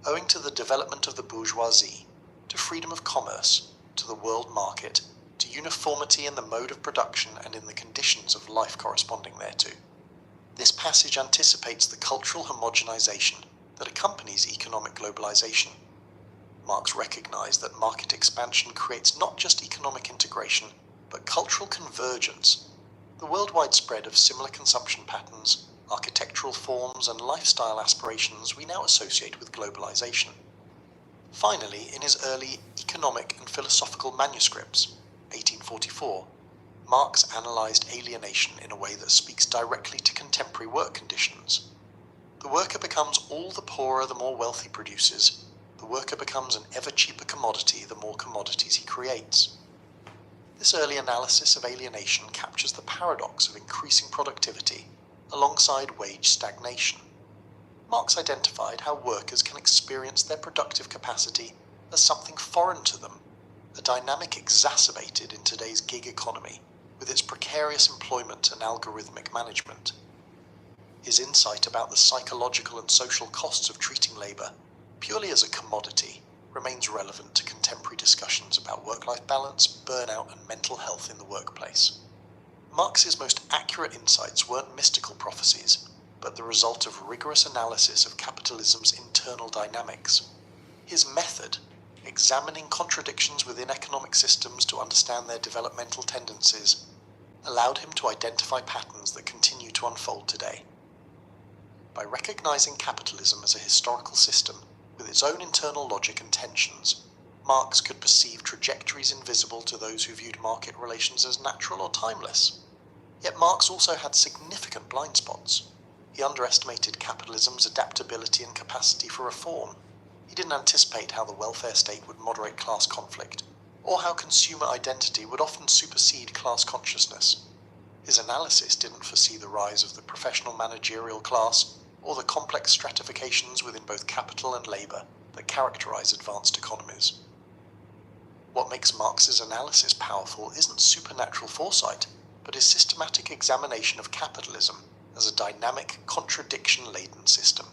owing to the development of the bourgeoisie, to freedom of commerce, to the world market, to uniformity in the mode of production and in the conditions of life corresponding thereto. This passage anticipates the cultural homogenization that accompanies economic globalization. Marx recognized that market expansion creates not just economic integration, but cultural convergence, the worldwide spread of similar consumption patterns, architectural forms, and lifestyle aspirations we now associate with globalization. Finally, in his early Economic and Philosophical Manuscripts, 1844, Marx analyzed alienation in a way that speaks directly to contemporary work conditions. The worker becomes all the poorer the more wealth he produces. The worker becomes an ever cheaper commodity the more commodities he creates. This early analysis of alienation captures the paradox of increasing productivity alongside wage stagnation. Marx identified how workers can experience their productive capacity as something foreign to them, a dynamic exacerbated in today's gig economy, with its precarious employment and algorithmic management. His insight about the psychological and social costs of treating labour purely as a commodity remains relevant to contemporary discussions about work-life balance, burnout, and mental health in the workplace. Marx's most accurate insights weren't mystical prophecies, but the result of rigorous analysis of capitalism's internal dynamics. His method, examining contradictions within economic systems to understand their developmental tendencies, allowed him to identify patterns that continue to unfold today. By recognizing capitalism as a historical system with its own internal logic and tensions, Marx could perceive trajectories invisible to those who viewed market relations as natural or timeless. Yet Marx also had significant blind spots. He underestimated capitalism's adaptability and capacity for reform. He didn't anticipate how the welfare state would moderate class conflict, or how consumer identity would often supersede class consciousness. His analysis didn't foresee the rise of the professional managerial class, or the complex stratifications within both capital and labour that characterize advanced economies. What makes Marx's analysis powerful isn't supernatural foresight, but his systematic examination of capitalism as a dynamic, contradiction-laden system.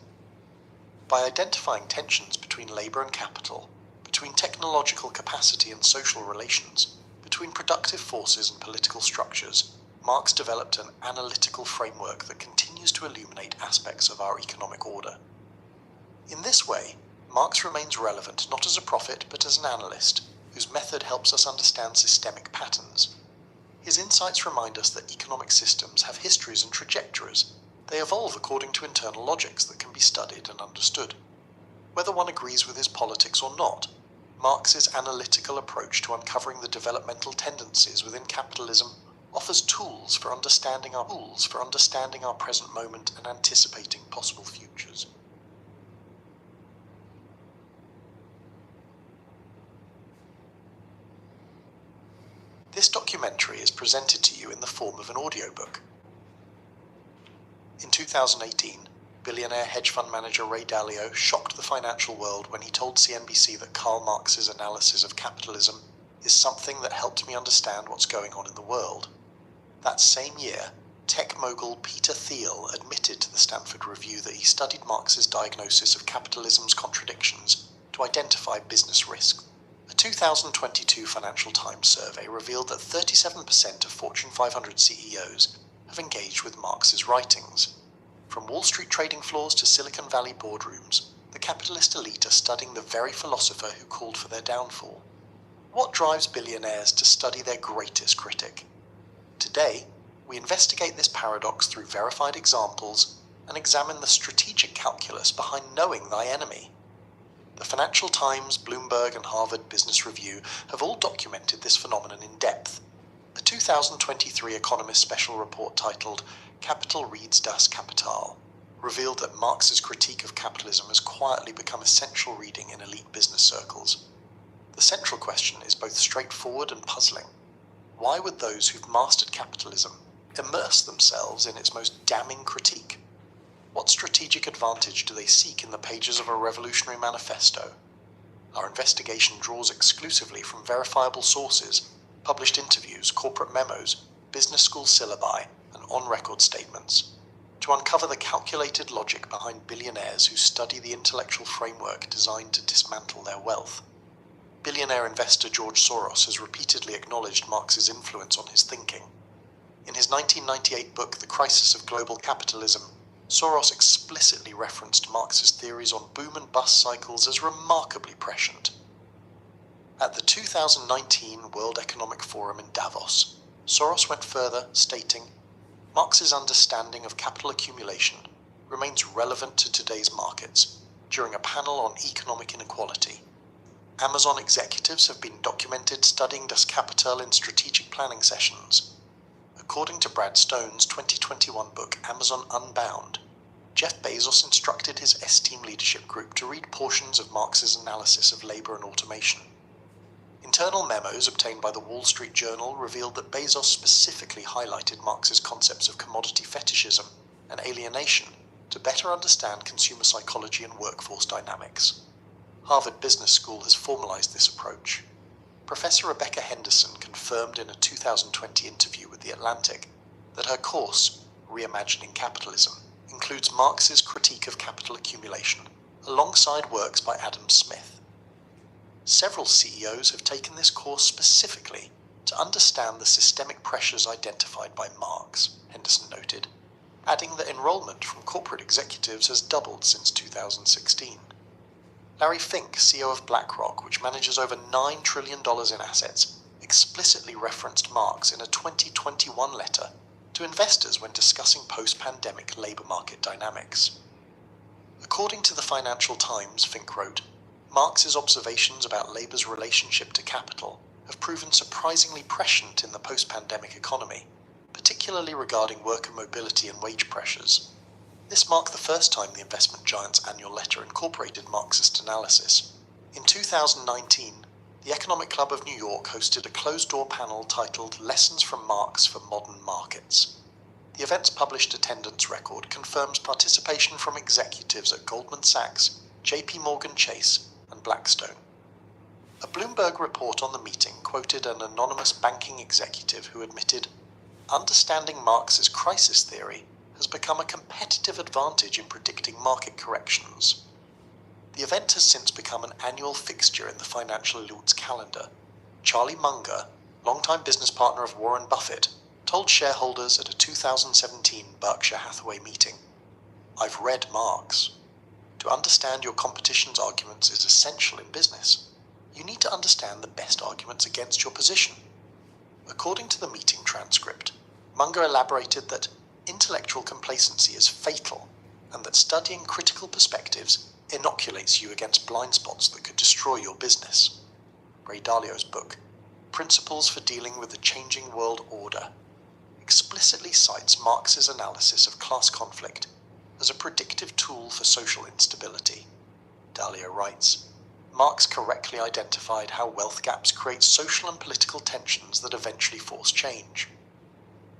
By identifying tensions between labour and capital, between technological capacity and social relations, between productive forces and political structures, Marx developed an analytical framework that continues to illuminate aspects of our economic order. In this way, Marx remains relevant not as a prophet but as an analyst, whose method helps us understand systemic patterns. His insights remind us that economic systems have histories and trajectories. They evolve according to internal logics that can be studied and understood. Whether one agrees with his politics or not, Marx's analytical approach to uncovering the developmental tendencies within capitalism offers tools for understanding our present moment and anticipating possible futures. This documentary is presented to you in the form of an audiobook. In 2018, billionaire hedge fund manager Ray Dalio shocked the financial world when he told CNBC that Karl Marx's analysis of capitalism is something that helped me understand what's going on in the world. That same year, tech mogul Peter Thiel admitted to the Stanford Review that he studied Marx's diagnosis of capitalism's contradictions to identify business risks. A 2022 Financial Times survey revealed that 37% of Fortune 500 CEOs have engaged with Marx's writings. From Wall Street trading floors to Silicon Valley boardrooms, the capitalist elite are studying the very philosopher who called for their downfall. What drives billionaires to study their greatest critic? Today, we investigate this paradox through verified examples and examine the strategic calculus behind knowing thy enemy. The Financial Times, Bloomberg, and Harvard Business Review have all documented this phenomenon in depth. A 2023 Economist special report titled Capital Reads Das Kapital revealed that Marx's critique of capitalism has quietly become essential reading in elite business circles. The central question is both straightforward and puzzling. Why would those who've mastered capitalism immerse themselves in its most damning critique? What strategic advantage do they seek in the pages of a revolutionary manifesto? Our investigation draws exclusively from verifiable sources, published interviews, corporate memos, business school syllabi, and on-record statements, to uncover the calculated logic behind billionaires who study the intellectual framework designed to dismantle their wealth. Billionaire investor George Soros has repeatedly acknowledged Marx's influence on his thinking. In his 1998 book, The Crisis of Global Capitalism, Soros explicitly referenced Marx's theories on boom and bust cycles as remarkably prescient. At the 2019 World Economic Forum in Davos, Soros went further, stating, Marx's understanding of capital accumulation remains relevant to today's markets during a panel on economic inequality. Amazon executives have been documented studying Das Kapital in strategic planning sessions. According to Brad Stone's 2021 book Amazon Unbound, Jeff Bezos instructed his S-Team leadership group to read portions of Marx's analysis of labor and automation. Internal memos obtained by the Wall Street Journal revealed that Bezos specifically highlighted Marx's concepts of commodity fetishism and alienation to better understand consumer psychology and workforce dynamics. Harvard Business School has formalized this approach. Professor Rebecca Henderson confirmed in a 2020 interview with The Atlantic that her course, Reimagining Capitalism, includes Marx's critique of capital accumulation, alongside works by Adam Smith. Several CEOs have taken this course specifically to understand the systemic pressures identified by Marx, Henderson noted, adding that enrollment from corporate executives has doubled since 2016. Larry Fink, CEO of BlackRock, which manages over $9 trillion in assets, explicitly referenced Marx in a 2021 letter to investors when discussing post-pandemic labor market dynamics. According to the Financial Times, Fink wrote, Marx's observations about labour's relationship to capital have proven surprisingly prescient in the post-pandemic economy, particularly regarding worker mobility and wage pressures. This marked the first time the investment giant's annual letter incorporated Marxist analysis. In 2019, the Economic Club of New York hosted a closed-door panel titled Lessons from Marx for Modern Markets. The event's published attendance record confirms participation from executives at Goldman Sachs, JP Morgan Chase, and Blackstone. A Bloomberg report on the meeting quoted an anonymous banking executive who admitted, "Understanding Marx's crisis theory has become a competitive advantage in predicting market corrections." The event has since become an annual fixture in the financial elite's calendar. Charlie Munger, longtime business partner of Warren Buffett, told shareholders at a 2017 Berkshire Hathaway meeting, "I've read Marx. To understand your competition's arguments is essential in business. You need to understand the best arguments against your position." According to the meeting transcript, Munger elaborated that intellectual complacency is fatal and that studying critical perspectives inoculates you against blind spots that could destroy your business. Ray Dalio's book, Principles for Dealing with the Changing World Order, explicitly cites Marx's analysis of class conflict as a predictive tool for social instability. Dalio writes, Marx correctly identified how wealth gaps create social and political tensions that eventually force change.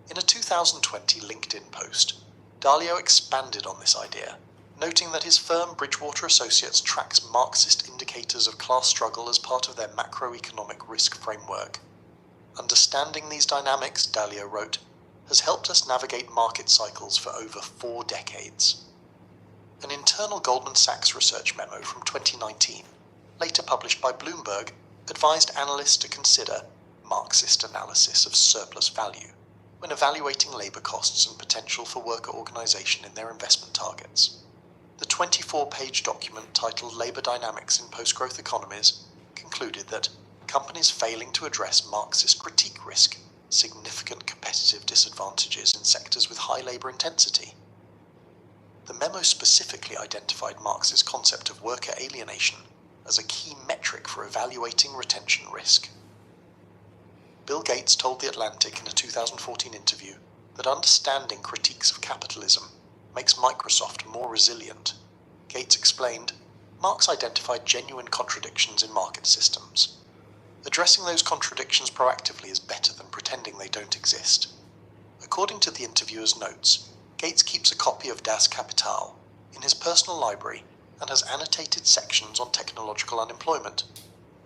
In a 2020 LinkedIn post, Dalio expanded on this idea, noting that his firm Bridgewater Associates tracks Marxist indicators of class struggle as part of their macroeconomic risk framework. Understanding these dynamics, Dalio wrote, has helped us navigate market cycles for over 4 decades. An internal Goldman Sachs research memo from 2019, later published by Bloomberg, advised analysts to consider Marxist analysis of surplus value when evaluating labour costs and potential for worker organisation in their investment targets. The 24-page document titled Labour Dynamics in Post-Growth Economies concluded that companies failing to address Marxist critique risk significant competitive disadvantages in sectors with high labour intensity. The memo specifically identified Marx's concept of worker alienation as a key metric for evaluating retention risk. Bill Gates told The Atlantic in a 2014 interview that understanding critiques of capitalism makes Microsoft more resilient. Gates explained, Marx identified genuine contradictions in market systems. Addressing those contradictions proactively is better than pretending they don't exist. According to the interviewer's notes, Gates keeps a copy of Das Kapital in his personal library and has annotated sections on technological unemployment.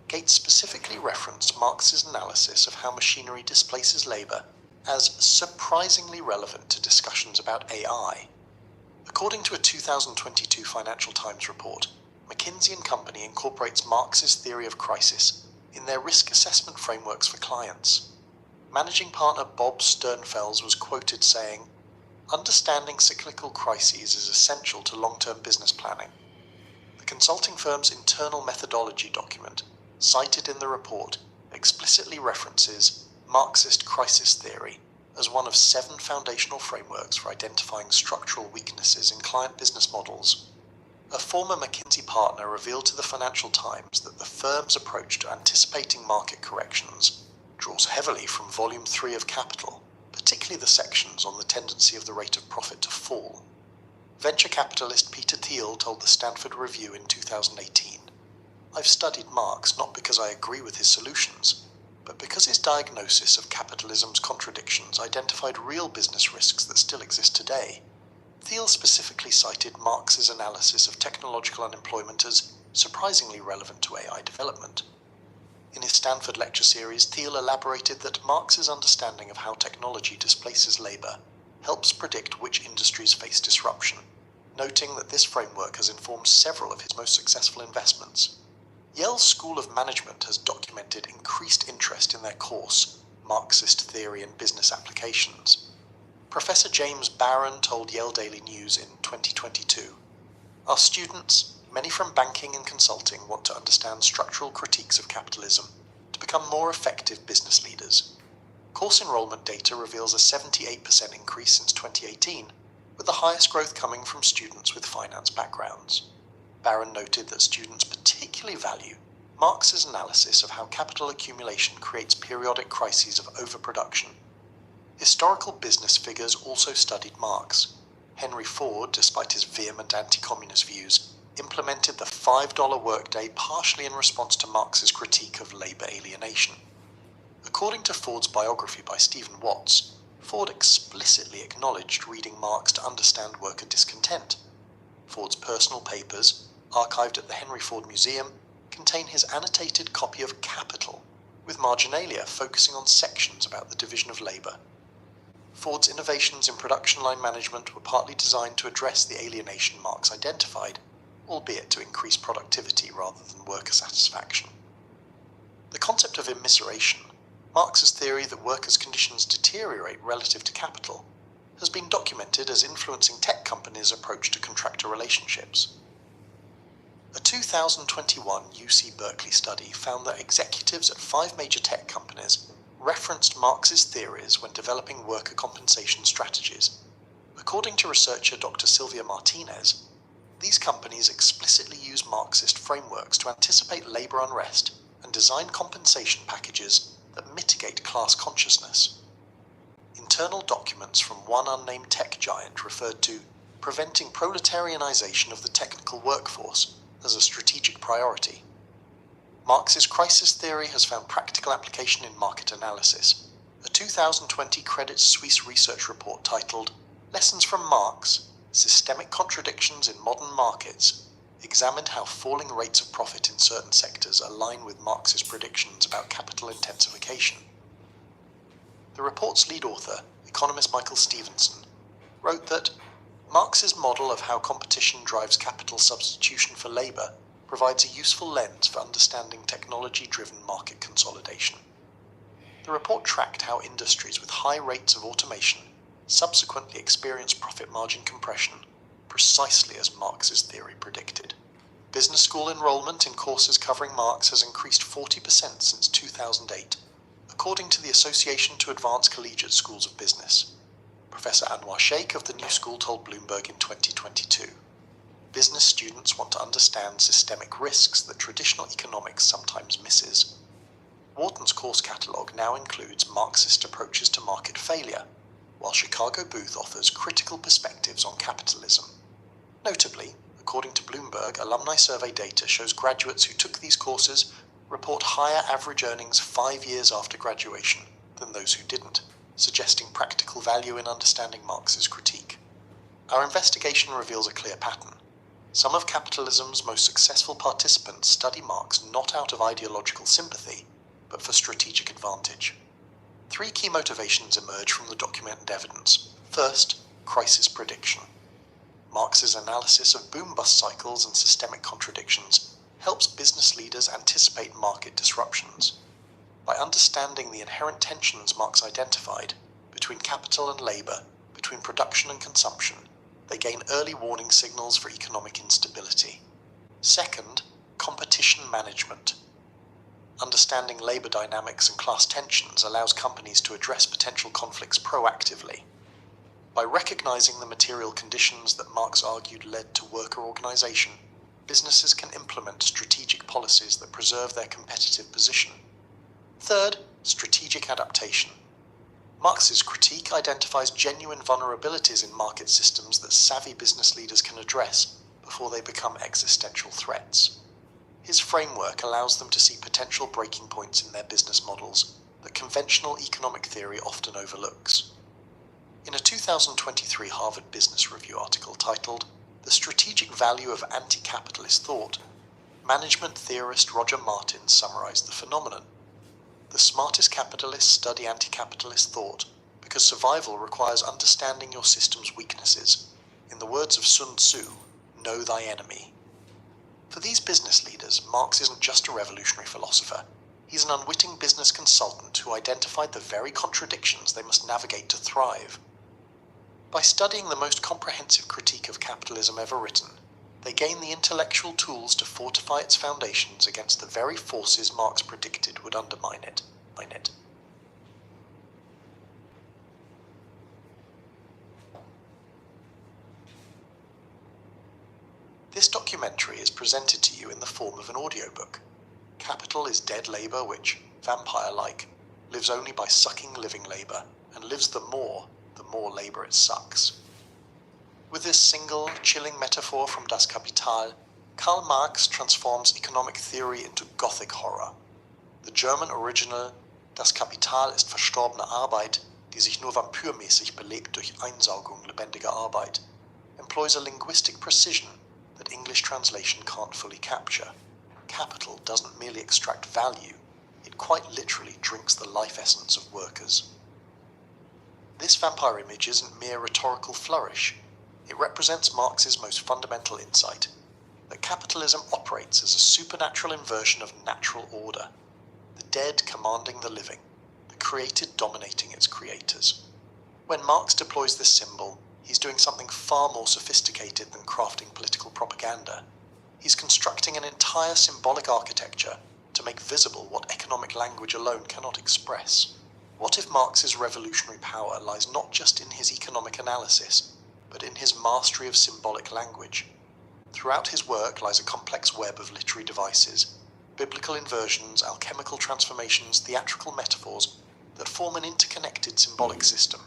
Gates specifically referenced Marx's analysis of how machinery displaces labour as surprisingly relevant to discussions about AI. According to a 2022 Financial Times report, McKinsey & Company incorporates Marx's theory of crisis in their risk assessment frameworks for clients. Managing partner Bob Sternfels was quoted saying, "Understanding cyclical crises is essential to long-term business planning." The consulting firm's internal methodology document, cited in the report, explicitly references Marxist crisis theory as one of 7 foundational frameworks for identifying structural weaknesses in client business models. A former McKinsey partner revealed to the Financial Times that the firm's approach to anticipating market corrections draws heavily from Volume 3 of Capital, particularly the sections on the tendency of the rate of profit to fall. Venture capitalist Peter Thiel told the Stanford Review in 2018, "I've studied Marx not because I agree with his solutions, but because his diagnosis of capitalism's contradictions identified real business risks that still exist today." Thiel specifically cited Marx's analysis of technological unemployment as surprisingly relevant to AI development. In his Stanford lecture series, Thiel elaborated that Marx's understanding of how technology displaces labour helps predict which industries face disruption, noting that this framework has informed several of his most successful investments. Yale's School of Management has documented increased interest in their course, Marxist Theory and Business Applications. Professor James Barron told Yale Daily News in 2022, "Our students, many from banking and consulting, want to understand structural critiques of capitalism to become more effective business leaders. Course enrollment data reveals a 78% increase since 2018, with the highest growth coming from students with finance backgrounds." Barron noted that students particularly value Marx's analysis of how capital accumulation creates periodic crises of overproduction. Historical business figures also studied Marx. Henry Ford, despite his vehement anti-communist views, implemented the $5 workday partially in response to Marx's critique of labor alienation. According to Ford's biography by Stephen Watts, Ford explicitly acknowledged reading Marx to understand worker discontent. Ford's personal papers, archived at the Henry Ford Museum, contain his annotated copy of Capital, with marginalia focusing on sections about the division of labor. Ford's innovations in production line management were partly designed to address the alienation Marx identified, albeit to increase productivity rather than worker satisfaction. The concept of immiseration, Marx's theory that workers' conditions deteriorate relative to capital, has been documented as influencing tech companies' approach to contractor relationships. A 2021 UC Berkeley study found that executives at 5 major tech companies referenced Marx's theories when developing worker compensation strategies. According to researcher Dr. Sylvia Martinez, these companies explicitly use Marxist frameworks to anticipate labor unrest and design compensation packages that mitigate class consciousness. Internal documents from one unnamed tech giant referred to preventing proletarianization of the technical workforce as a strategic priority. Marx's crisis theory has found practical application in market analysis. A 2020 Credit Suisse research report titled Lessons from Marx, Systemic Contradictions in Modern Markets examined how falling rates of profit in certain sectors align with Marx's predictions about capital intensification. The report's lead author, economist Michael Stevenson, wrote that Marx's model of how competition drives capital substitution for labor provides a useful lens for understanding technology-driven market consolidation. The report tracked how industries with high rates of automation subsequently experienced profit margin compression, precisely as Marx's theory predicted. Business school enrollment in courses covering Marx has increased 40% since 2008, according to the Association to Advance Collegiate Schools of Business. Professor Anwar Sheikh of the New School told Bloomberg in 2022, business students want to understand systemic risks that traditional economics sometimes misses. Wharton's course catalogue now includes Marxist approaches to market failure, while Chicago Booth offers critical perspectives on capitalism. Notably, according to Bloomberg, alumni survey data shows graduates who took these courses report higher average earnings 5 years after graduation than those who didn't, suggesting practical value in understanding Marx's critique. Our investigation reveals a clear pattern. Some of capitalism's most successful participants study Marx not out of ideological sympathy, but for strategic advantage. 3 key motivations emerge from the documented evidence. First, crisis prediction. Marx's analysis of boom-bust cycles and systemic contradictions helps business leaders anticipate market disruptions. By understanding the inherent tensions Marx identified between capital and labor, between production and consumption, they gain early warning signals for economic instability. Second, competition management. Understanding labor dynamics and class tensions allows companies to address potential conflicts proactively. By recognizing the material conditions that Marx argued led to worker organization, businesses can implement strategic policies that preserve their competitive position. Third, strategic adaptation. Marx's critique identifies genuine vulnerabilities in market systems that savvy business leaders can address before they become existential threats. His framework allows them to see potential breaking points in their business models that conventional economic theory often overlooks. In a 2023 Harvard Business Review article titled The Strategic Value of Anti-Capitalist Thought, management theorist Roger Martin summarized the phenomenon. The smartest capitalists study anti-capitalist thought because survival requires understanding your system's weaknesses. In the words of Sun Tzu, know thy enemy. For these business leaders, Marx isn't just a revolutionary philosopher. He's an unwitting business consultant who identified the very contradictions they must navigate to thrive. By studying the most comprehensive critique of capitalism ever written, they gain the intellectual tools to fortify its foundations against the very forces Marx predicted would undermine it. This documentary is presented presented to you in the form of an audiobook. Capital is dead labour which, vampire-like, lives only by sucking living labour, and lives the more labour it sucks. With this single, chilling metaphor from Das Kapital, Karl Marx transforms economic theory into Gothic horror. The German original Das Kapital ist verstorbene Arbeit, die sich nur vampyrmäßig belebt durch Einsaugung lebendiger Arbeit, employs a linguistic precision that English translation can't fully capture. Capital doesn't merely extract value, it quite literally drinks the life essence of workers. This vampire image isn't mere rhetorical flourish. It represents Marx's most fundamental insight, that capitalism operates as a supernatural inversion of natural order, the dead commanding the living, the created dominating its creators. When Marx deploys this symbol, he's doing something far more sophisticated than crafting political propaganda. He's constructing an entire symbolic architecture to make visible what economic language alone cannot express. What if Marx's revolutionary power lies not just in his economic analysis, but in his mastery of symbolic language? Throughout his work lies a complex web of literary devices, biblical inversions, alchemical transformations, theatrical metaphors that form an interconnected symbolic system.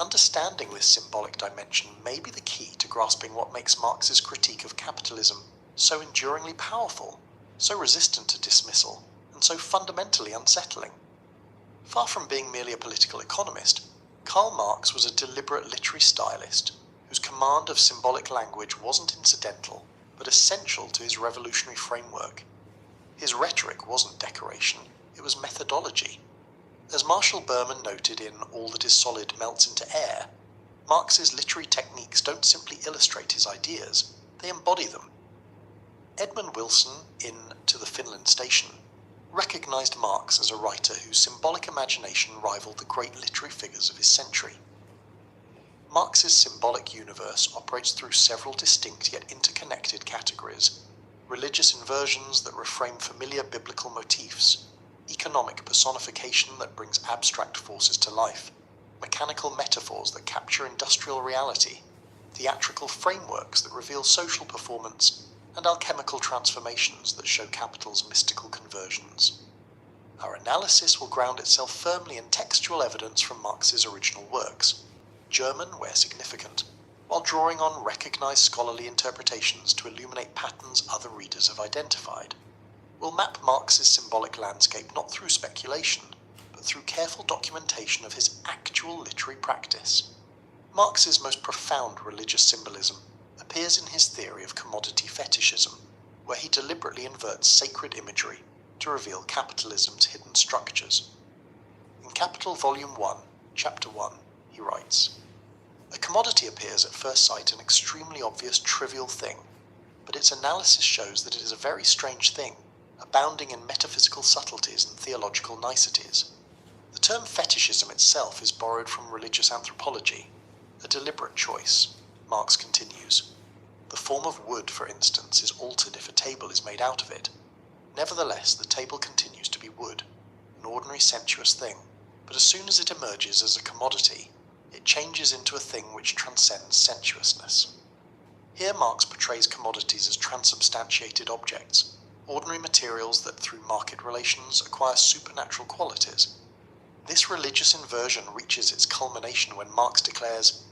Understanding this symbolic dimension may be the key to grasping what makes Marx's critique of capitalism so enduringly powerful, so resistant to dismissal, and so fundamentally unsettling. Far from being merely a political economist, Karl Marx was a deliberate literary stylist whose command of symbolic language wasn't incidental, but essential to his revolutionary framework. His rhetoric wasn't decoration, it was methodology. As Marshall Berman noted in All That Is Solid Melts into Air, Marx's literary techniques don't simply illustrate his ideas, they embody them. Edmund Wilson, in To the Finland Station, recognized Marx as a writer whose symbolic imagination rivaled the great literary figures of his century. Marx's symbolic universe operates through several distinct yet interconnected categories: religious inversions that reframe familiar biblical motifs, economic personification that brings abstract forces to life, mechanical metaphors that capture industrial reality, theatrical frameworks that reveal social performance, and alchemical transformations that show capital's mystical conversions. Our analysis will ground itself firmly in textual evidence from Marx's original works, German where significant, while drawing on recognized scholarly interpretations to illuminate patterns other readers have identified. We'll map Marx's symbolic landscape not through speculation, but through careful documentation of his actual literary practice. Marx's most profound religious symbolism appears in his theory of commodity fetishism, where he deliberately inverts sacred imagery to reveal capitalism's hidden structures. In Capital Volume 1, Chapter 1, he writes, "A commodity appears at first sight an extremely obvious trivial thing, but its analysis shows that it is a very strange thing, abounding in metaphysical subtleties and theological niceties. The term fetishism itself is borrowed from religious anthropology, a deliberate choice." Marx continues, "The form of wood, for instance, is altered if a table is made out of it. Nevertheless, the table continues to be wood, an ordinary sensuous thing, but as soon as it emerges as a commodity, it changes into a thing which transcends sensuousness." Here Marx portrays commodities as transubstantiated objects, ordinary materials that through market relations acquire supernatural qualities. This religious inversion reaches its culmination when Marx declares,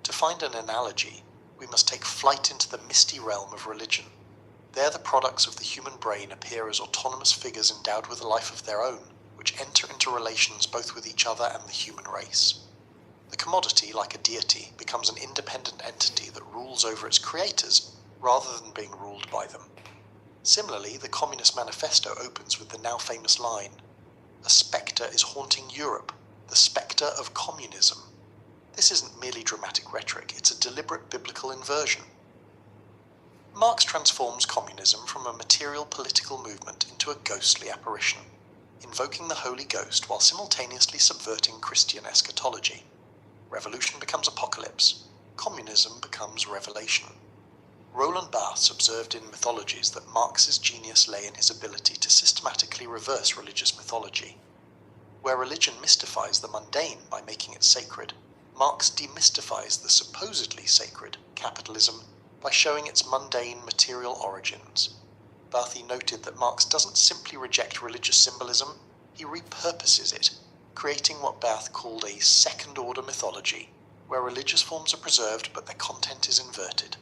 "To find an analogy, we must take flight into the misty realm of religion. There the products of the human brain appear as autonomous figures endowed with a life of their own, which enter into relations both with each other and the human race. The commodity, like a deity, becomes an independent entity that rules over its creators rather than being ruled by them." Similarly, the Communist Manifesto opens with the now famous line, "A spectre is haunting Europe, the spectre of communism." This isn't merely dramatic rhetoric, it's a deliberate biblical inversion. Marx transforms communism from a material political movement into a ghostly apparition, invoking the Holy Ghost while simultaneously subverting Christian eschatology. Revolution becomes apocalypse, communism becomes revelation. Roland Barthes observed in Mythologies that Marx's genius lay in his ability to systematically reverse religious mythology. Where religion mystifies the mundane by making it sacred, Marx demystifies the supposedly sacred, capitalism, by showing its mundane material origins. Barthes noted that Marx doesn't simply reject religious symbolism, he repurposes it, creating what Barthes called a second-order mythology, where religious forms are preserved but their content is inverted.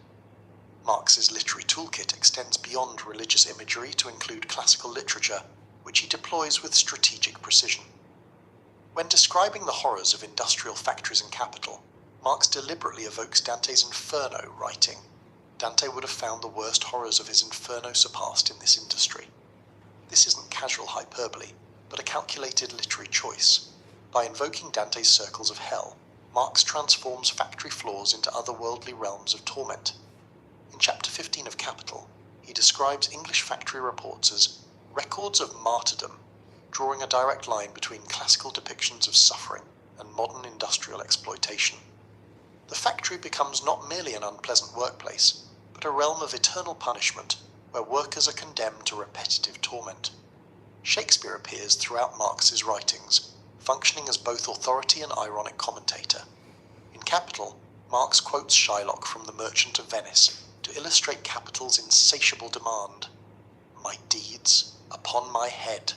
Marx's literary toolkit extends beyond religious imagery to include classical literature, which he deploys with strategic precision. When describing the horrors of industrial factories and capital, Marx deliberately evokes Dante's Inferno, writing, "Dante would have found the worst horrors of his Inferno surpassed in this industry." This isn't casual hyperbole, but a calculated literary choice. By invoking Dante's circles of hell, Marx transforms factory floors into otherworldly realms of torment. In Chapter 15 of Capital, he describes English factory reports as records of martyrdom, drawing a direct line between classical depictions of suffering and modern industrial exploitation. The factory becomes not merely an unpleasant workplace, but a realm of eternal punishment where workers are condemned to repetitive torment. Shakespeare appears throughout Marx's writings, functioning as both authority and ironic commentator. In Capital, Marx quotes Shylock from The Merchant of Venice to illustrate capital's insatiable demand. "My deeds, upon my head.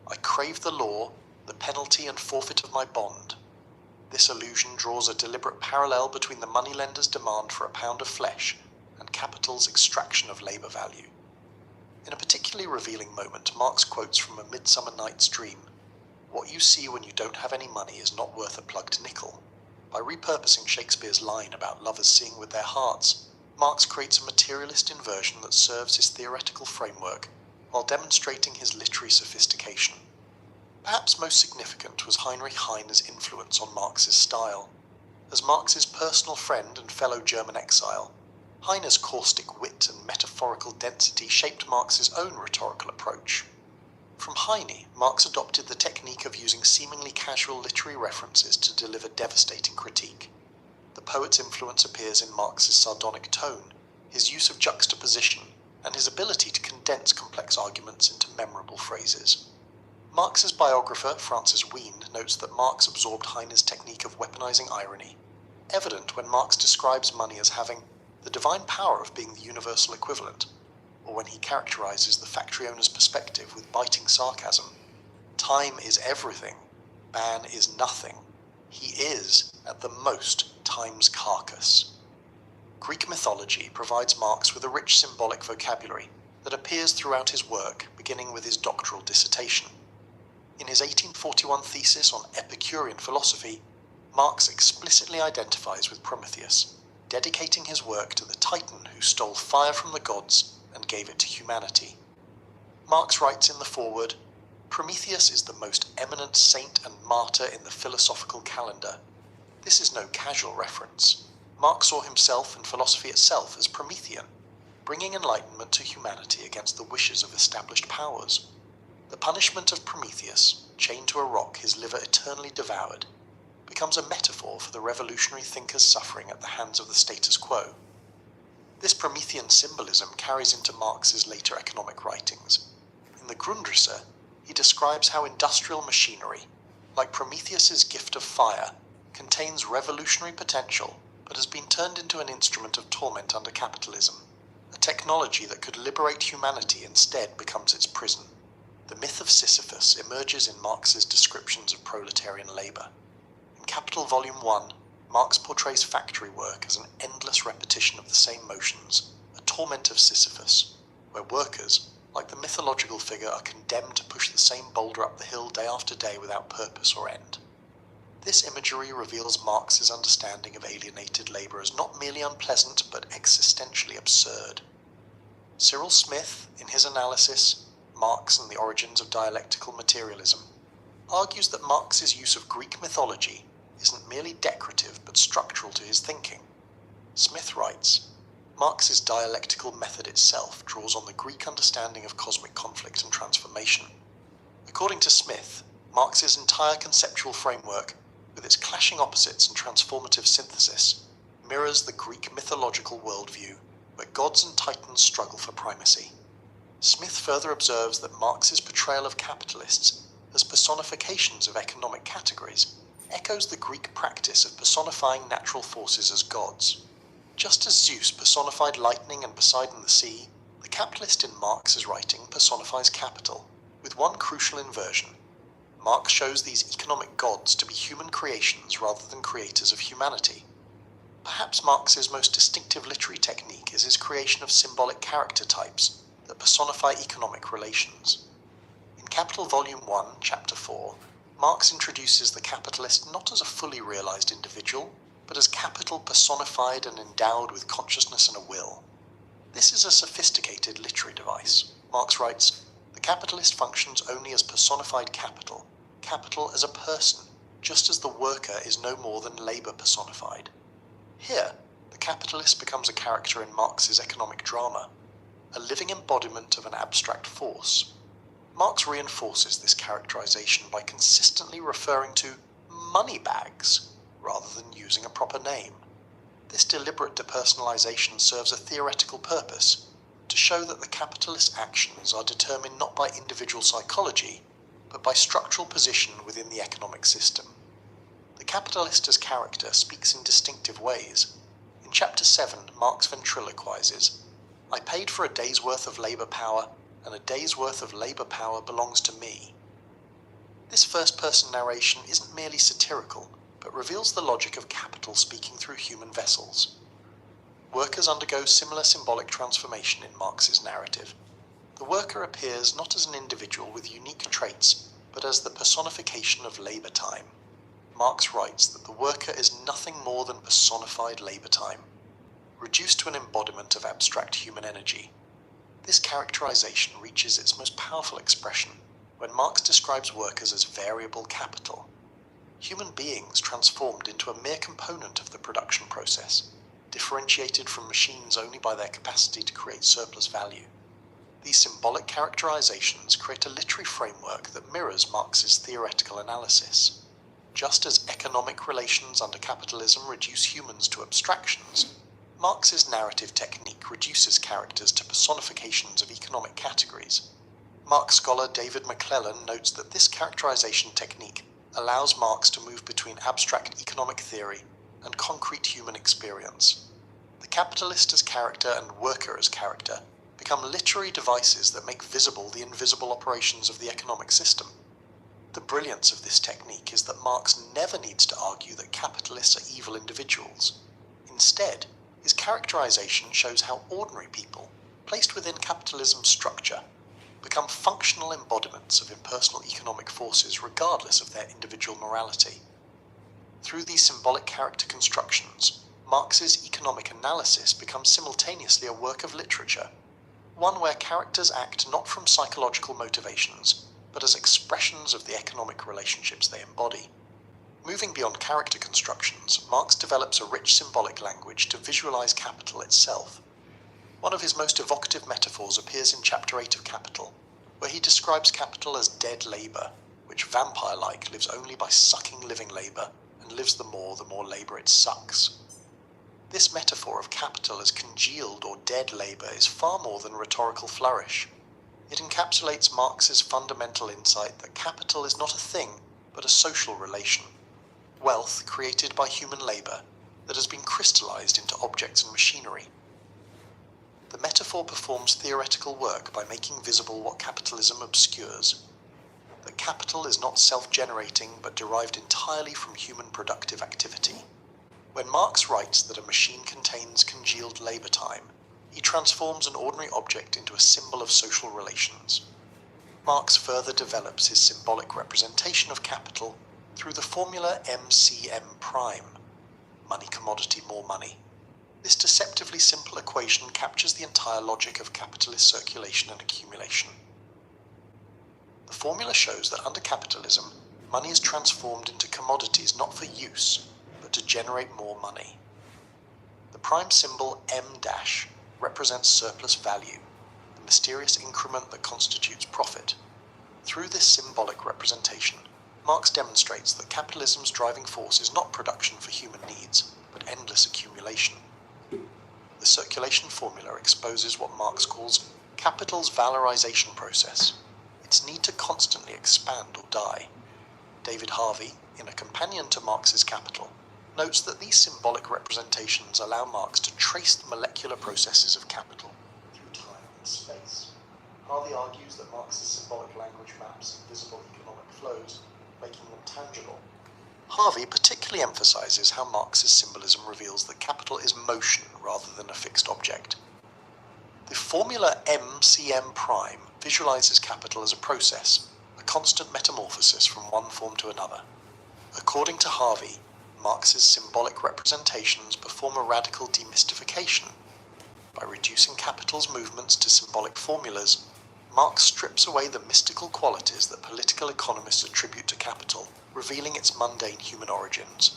I crave the law, the penalty and forfeit of my bond." This allusion draws a deliberate parallel between the moneylender's demand for a pound of flesh and capital's extraction of labour value. In a particularly revealing moment, Marx quotes from A Midsummer Night's Dream, "What you see when you don't have any money is not worth a plugged nickel." By repurposing Shakespeare's line about lovers seeing with their hearts, Marx creates a materialist inversion that serves his theoretical framework while demonstrating his literary sophistication. Perhaps most significant was Heinrich Heine's influence on Marx's style. As Marx's personal friend and fellow German exile, Heine's caustic wit and metaphorical density shaped Marx's own rhetorical approach. From Heine, Marx adopted the technique of using seemingly casual literary references to deliver devastating critique. The poet's influence appears in Marx's sardonic tone, his use of juxtaposition, and his ability to condense complex arguments into memorable phrases. Marx's biographer, Francis Wien, notes that Marx absorbed Heine's technique of weaponizing irony, evident when Marx describes money as having the divine power of being the universal equivalent, or when he characterizes the factory owner's perspective with biting sarcasm. "Time is everything. Man is nothing. He is, at the most, time's carcass." Greek mythology provides Marx with a rich symbolic vocabulary that appears throughout his work, beginning with his doctoral dissertation. In his 1841 thesis on Epicurean philosophy, Marx explicitly identifies with Prometheus, dedicating his work to the Titan who stole fire from the gods and gave it to humanity. Marx writes in the foreword, "Prometheus is the most eminent saint and martyr in the philosophical calendar." This is no casual reference. Marx saw himself and philosophy itself as Promethean, bringing enlightenment to humanity against the wishes of established powers. The punishment of Prometheus, chained to a rock, his liver eternally devoured, becomes a metaphor for the revolutionary thinker's suffering at the hands of the status quo. This Promethean symbolism carries into Marx's later economic writings. In the Grundrisse, he describes how industrial machinery, like Prometheus's gift of fire, contains revolutionary potential but has been turned into an instrument of torment under capitalism. A technology that could liberate humanity instead becomes its prison. The myth of Sisyphus emerges in Marx's descriptions of proletarian labour. In Capital Volume 1, Marx portrays factory work as an endless repetition of the same motions, a torment of Sisyphus, where workers, like the mythological figure, are condemned to push the same boulder up the hill day after day without purpose or end. This imagery reveals Marx's understanding of alienated labour as not merely unpleasant but existentially absurd. Cyril Smith, in his analysis, Marx and the Origins of Dialectical Materialism, argues that Marx's use of Greek mythology isn't merely decorative but structural to his thinking. Smith writes, "Marx's dialectical method itself draws on the Greek understanding of cosmic conflict and transformation." According to Smith, Marx's entire conceptual framework, with its clashing opposites and transformative synthesis, mirrors the Greek mythological worldview, where gods and titans struggle for primacy. Smith further observes that Marx's portrayal of capitalists as personifications of economic categories echoes the Greek practice of personifying natural forces as gods. Just as Zeus personified lightning and Poseidon the sea, the capitalist in Marx's writing personifies capital, with one crucial inversion. Marx shows these economic gods to be human creations rather than creators of humanity. Perhaps Marx's most distinctive literary technique is his creation of symbolic character types that personify economic relations. In Capital Volume 1, Chapter 4, Marx introduces the capitalist not as a fully realized individual, but as capital personified and endowed with consciousness and a will. This is a sophisticated literary device. Marx writes, "The capitalist functions only as personified capital, capital as a person, just as the worker is no more than labor personified." Here, the capitalist becomes a character in Marx's economic drama, a living embodiment of an abstract force. Marx reinforces this characterization by consistently referring to money bags rather than using a proper name. This deliberate depersonalization serves a theoretical purpose, to show that the capitalist's actions are determined not by individual psychology, but by structural position within the economic system. The capitalist as character speaks in distinctive ways. In Chapter 7, Marx ventriloquizes, "I paid for a day's worth of labor power, and a day's worth of labor power belongs to me." This first-person narration isn't merely satirical, but reveals the logic of capital speaking through human vessels. Workers undergo similar symbolic transformation in Marx's narrative. The worker appears not as an individual with unique traits, but as the personification of labor time. Marx writes that the worker is nothing more than personified labor time, reduced to an embodiment of abstract human energy. This characterization reaches its most powerful expression when Marx describes workers as variable capital, human beings transformed into a mere component of the production process, differentiated from machines only by their capacity to create surplus value. These symbolic characterizations create a literary framework that mirrors Marx's theoretical analysis. Just as economic relations under capitalism reduce humans to abstractions, Marx's narrative technique reduces characters to personifications of economic categories. Marx scholar David McClellan notes that this characterization technique allows Marx to move between abstract economic theory and concrete human experience. The capitalist as character and worker as character become literary devices that make visible the invisible operations of the economic system. The brilliance of this technique is that Marx never needs to argue that capitalists are evil individuals. Instead, his characterization shows how ordinary people, placed within capitalism's structure, become functional embodiments of impersonal economic forces regardless of their individual morality. Through these symbolic character constructions, Marx's economic analysis becomes simultaneously a work of literature, one where characters act not from psychological motivations, but as expressions of the economic relationships they embody. Moving beyond character constructions, Marx develops a rich symbolic language to visualize capital itself. One of his most evocative metaphors appears in Chapter 8 of Capital, where he describes capital as dead labor, which vampire-like lives only by sucking living labor and lives the more labor it sucks. This metaphor of capital as congealed or dead labor is far more than rhetorical flourish. It encapsulates Marx's fundamental insight that capital is not a thing, but a social relation. Wealth created by human labor that has been crystallized into objects and machinery. The metaphor performs theoretical work by making visible what capitalism obscures. That capital is not self-generating but derived entirely from human productive activity. When Marx writes that a machine contains congealed labor time, he transforms an ordinary object into a symbol of social relations. Marx further develops his symbolic representation of capital through the formula MCM prime, money commodity more money. This deceptively simple equation captures the entire logic of capitalist circulation and accumulation. The formula shows that under capitalism, money is transformed into commodities not for use, but to generate more money. The prime symbol M- represents surplus value, the mysterious increment that constitutes profit. Through this symbolic representation, Marx demonstrates that capitalism's driving force is not production for human needs, but endless accumulation. The circulation formula exposes what Marx calls capital's valorization process, its need to constantly expand or die. David Harvey, in a companion to Marx's Capital, notes that these symbolic representations allow Marx to trace the molecular processes of capital through time and space. Harvey argues that Marx's symbolic language maps invisible economic flows, making them tangible. Harvey particularly emphasizes how Marx's symbolism reveals that capital is motion rather than a fixed object. The formula MCM prime visualizes capital as a process, a constant metamorphosis from one form to another. According to Harvey, Marx's symbolic representations perform a radical demystification. By reducing capital's movements to symbolic formulas, Marx strips away the mystical qualities that political economists attribute to capital, revealing its mundane human origins.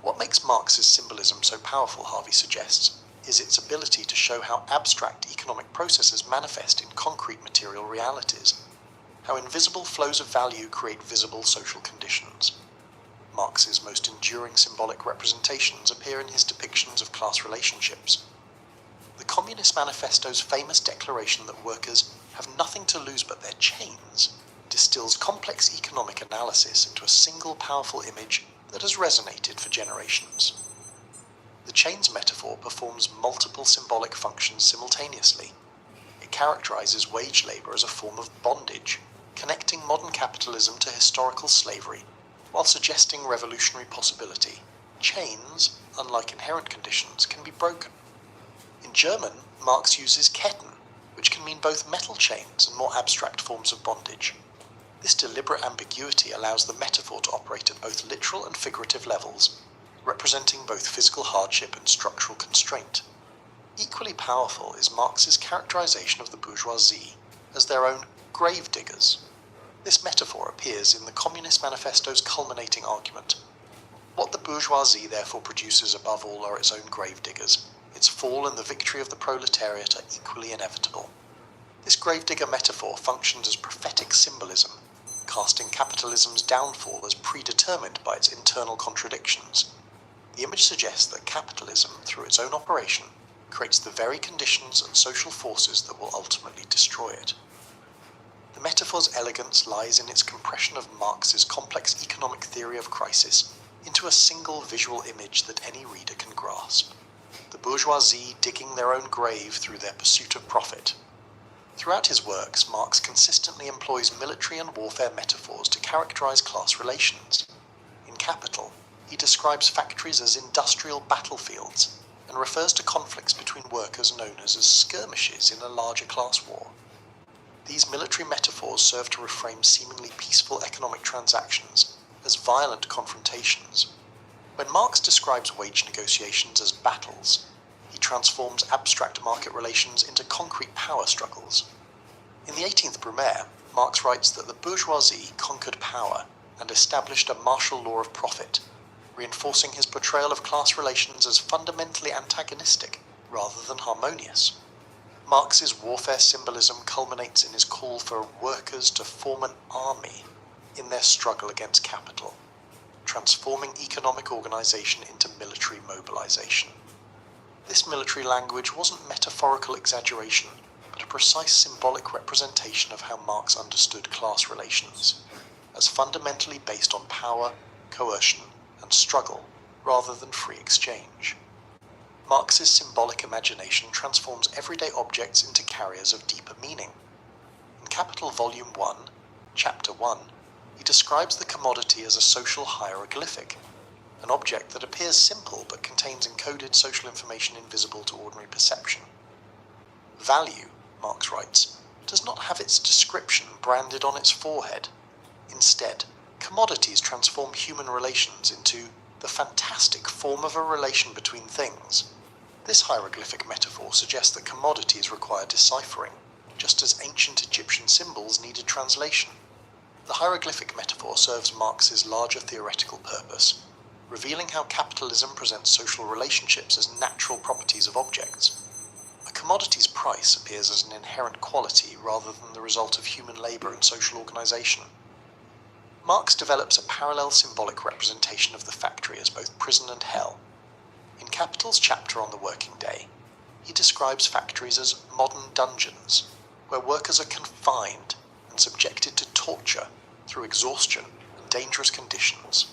What makes Marx's symbolism so powerful, Harvey suggests, is its ability to show how abstract economic processes manifest in concrete material realities, how invisible flows of value create visible social conditions. Marx's most enduring symbolic representations appear in his depictions of class relationships. The Communist Manifesto's famous declaration that workers have nothing to lose but their chains distills complex economic analysis into a single powerful image that has resonated for generations. The chains metaphor performs multiple symbolic functions simultaneously. It characterizes wage labor as a form of bondage, connecting modern capitalism to historical slavery, while suggesting revolutionary possibility. Chains, unlike inherent conditions, can be broken. In German, Marx uses Ketten, which can mean both metal chains and more abstract forms of bondage. This deliberate ambiguity allows the metaphor to operate at both literal and figurative levels, representing both physical hardship and structural constraint. Equally powerful is Marx's characterization of the bourgeoisie as their own grave diggers. This metaphor appears in the Communist Manifesto's culminating argument. What the bourgeoisie therefore produces above all are its own grave diggers. Its fall and the victory of the proletariat are equally inevitable. This gravedigger metaphor functions as prophetic symbolism, casting capitalism's downfall as predetermined by its internal contradictions. The image suggests that capitalism, through its own operation, creates the very conditions and social forces that will ultimately destroy it. The metaphor's elegance lies in its compression of Marx's complex economic theory of crisis into a single visual image that any reader can grasp. The bourgeoisie digging their own grave through their pursuit of profit. Throughout his works, Marx consistently employs military and warfare metaphors to characterize class relations. In Capital, he describes factories as industrial battlefields and refers to conflicts between workers and owners as skirmishes in a larger class war. These military metaphors serve to reframe seemingly peaceful economic transactions as violent confrontations. When Marx describes wage negotiations as battles, he transforms abstract market relations into concrete power struggles. In the 18th Brumaire, Marx writes that the bourgeoisie conquered power and established a martial law of profit, reinforcing his portrayal of class relations as fundamentally antagonistic rather than harmonious. Marx's warfare symbolism culminates in his call for workers to form an army in their struggle against capital, transforming economic organization into military mobilization. This military language wasn't metaphorical exaggeration, but a precise symbolic representation of how Marx understood class relations, as fundamentally based on power, coercion, and struggle, rather than free exchange. Marx's symbolic imagination transforms everyday objects into carriers of deeper meaning. In Capital Volume 1, Chapter 1, he describes the commodity as a social hieroglyphic, an object that appears simple but contains encoded social information invisible to ordinary perception. Value, Marx writes, does not have its description branded on its forehead. Instead, commodities transform human relations into the fantastic form of a relation between things. This hieroglyphic metaphor suggests that commodities require deciphering, just as ancient Egyptian symbols needed translation. The hieroglyphic metaphor serves Marx's larger theoretical purpose, revealing how capitalism presents social relationships as natural properties of objects. A commodity's price appears as an inherent quality rather than the result of human labor and social organization. Marx develops a parallel symbolic representation of the factory as both prison and hell. In Capital's chapter on the working day, he describes factories as modern dungeons, where workers are confined and subjected to torture through exhaustion and dangerous conditions.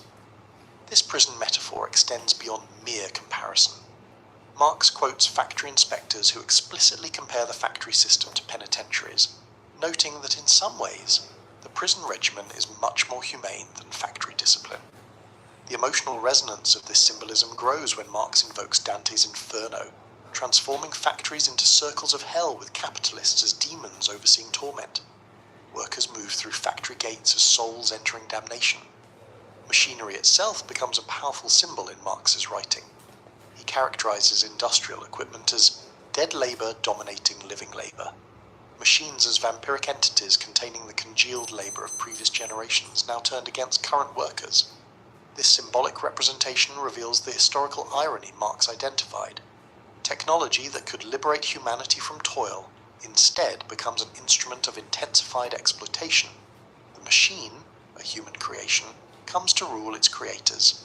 This prison metaphor extends beyond mere comparison. Marx quotes factory inspectors who explicitly compare the factory system to penitentiaries, noting that in some ways, the prison regimen is much more humane than factory discipline. The emotional resonance of this symbolism grows when Marx invokes Dante's Inferno, transforming factories into circles of hell with capitalists as demons overseeing torment. Workers move through factory gates as souls entering damnation. Machinery itself becomes a powerful symbol in Marx's writing. He characterizes industrial equipment as dead labor dominating living labor, machines as vampiric entities containing the congealed labor of previous generations now turned against current workers. This symbolic representation reveals the historical irony Marx identified. Technology that could liberate humanity from toil instead becomes an instrument of intensified exploitation. The machine, a human creation, comes to rule its creators.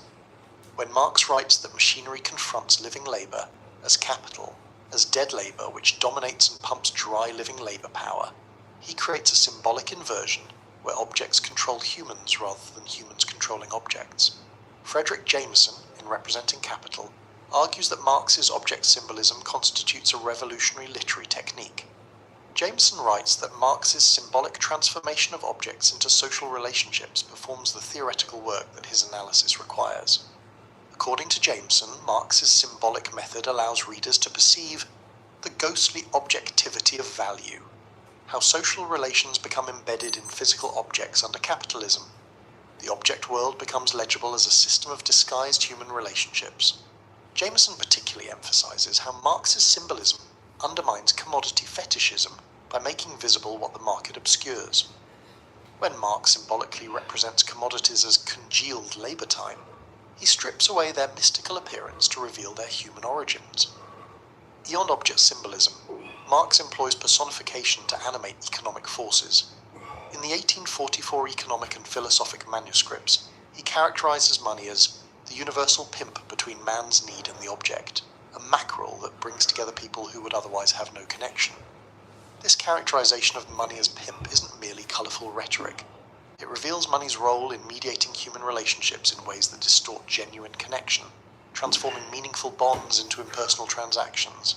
When Marx writes that machinery confronts living labor as capital, as dead labor which dominates and pumps dry living labor power, he creates a symbolic inversion where objects control humans rather than humans controlling objects. Frederick Jameson, in Representing Capital, argues that Marx's object symbolism constitutes a revolutionary literary technique. Jameson writes that Marx's symbolic transformation of objects into social relationships performs the theoretical work that his analysis requires. According to Jameson, Marx's symbolic method allows readers to perceive the ghostly objectivity of value, how social relations become embedded in physical objects under capitalism. The object world becomes legible as a system of disguised human relationships. Jameson particularly emphasizes how Marx's symbolism undermines commodity fetishism by making visible what the market obscures. When Marx symbolically represents commodities as congealed labor time, he strips away their mystical appearance to reveal their human origins. Beyond object symbolism, Marx employs personification to animate economic forces. In the 1844 economic and philosophic manuscripts, he characterizes money as the universal pimp between man's need and the object, a mackerel that brings together people who would otherwise have no connection. This characterization of money as pimp isn't merely colourful rhetoric. It reveals money's role in mediating human relationships in ways that distort genuine connection, transforming meaningful bonds into impersonal transactions.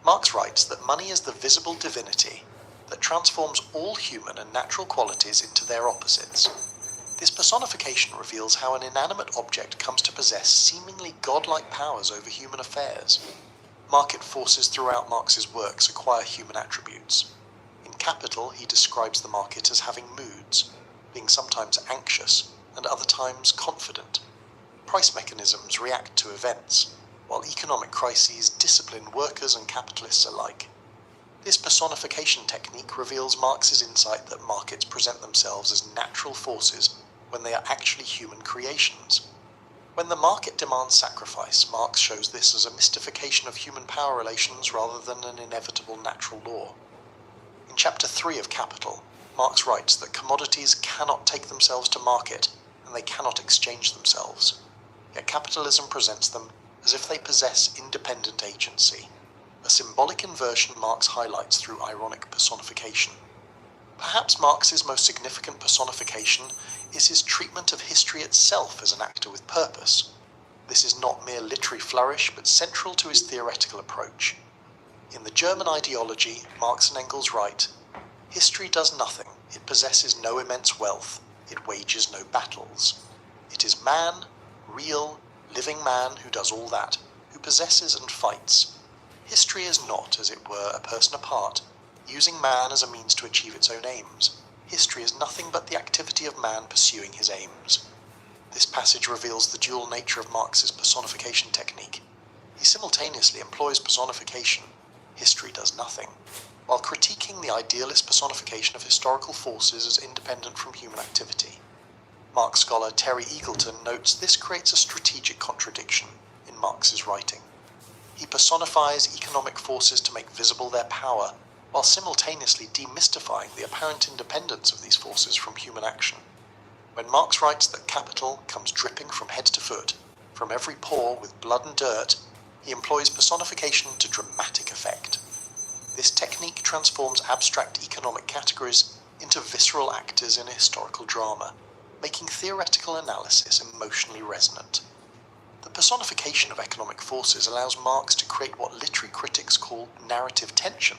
Marx writes that money is the visible divinity that transforms all human and natural qualities into their opposites. This personification reveals how an inanimate object comes to possess seemingly godlike powers over human affairs. Market forces throughout Marx's works acquire human attributes. In Capital, he describes the market as having moods, being sometimes anxious and other times confident. Price mechanisms react to events, while economic crises discipline workers and capitalists alike. This personification technique reveals Marx's insight that markets present themselves as natural forces when they are actually human creations. When the market demands sacrifice, Marx shows this as a mystification of human power relations rather than an inevitable natural law. In Chapter 3 of Capital, Marx writes that commodities cannot take themselves to market and they cannot exchange themselves. Yet capitalism presents them as if they possess independent agency, a symbolic inversion Marx highlights through ironic personification. Perhaps Marx's most significant personification is his treatment of history itself as an actor with purpose. This is not mere literary flourish, but central to his theoretical approach. In the German ideology, Marx and Engels write, "History does nothing, it possesses no immense wealth, it wages no battles. It is man, real, living man who does all that, who possesses and fights. History is not, as it were, a person apart, using man as a means to achieve its own aims. History is nothing but the activity of man pursuing his aims." This passage reveals the dual nature of Marx's personification technique. He simultaneously employs personification, history does nothing, while critiquing the idealist personification of historical forces as independent from human activity. Marx scholar Terry Eagleton notes this creates a strategic contradiction in Marx's writing. He personifies economic forces to make visible their power, while simultaneously demystifying the apparent independence of these forces from human action. When Marx writes that capital comes dripping from head to foot, from every pore with blood and dirt, he employs personification to dramatic effect. This technique transforms abstract economic categories into visceral actors in a historical drama. making theoretical analysis emotionally resonant. The personification of economic forces allows Marx to create what literary critics call narrative tension.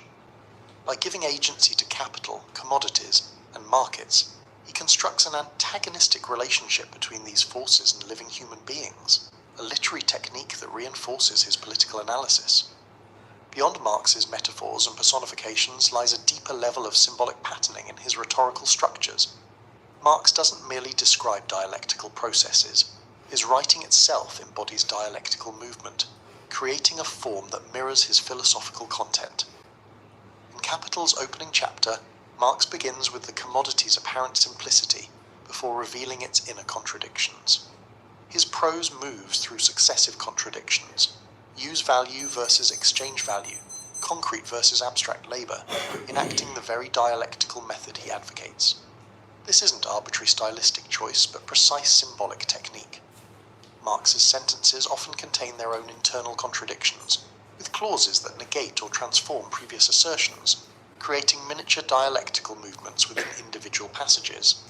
By giving agency to capital, commodities, and markets, he constructs an antagonistic relationship between these forces and living human beings, a literary technique that reinforces his political analysis. Beyond Marx's metaphors and personifications lies a deeper level of symbolic patterning in his rhetorical structures. Marx doesn't merely describe dialectical processes. His writing itself embodies dialectical movement, creating a form that mirrors his philosophical content. In Capital's opening chapter, Marx begins with the commodity's apparent simplicity before revealing its inner contradictions. His prose moves through successive contradictions: use value versus exchange value, concrete versus abstract labour, enacting the very dialectical method he advocates. This isn't arbitrary stylistic choice, but precise symbolic technique. Marx's sentences often contain their own internal contradictions, with clauses that negate or transform previous assertions, creating miniature dialectical movements within individual passages.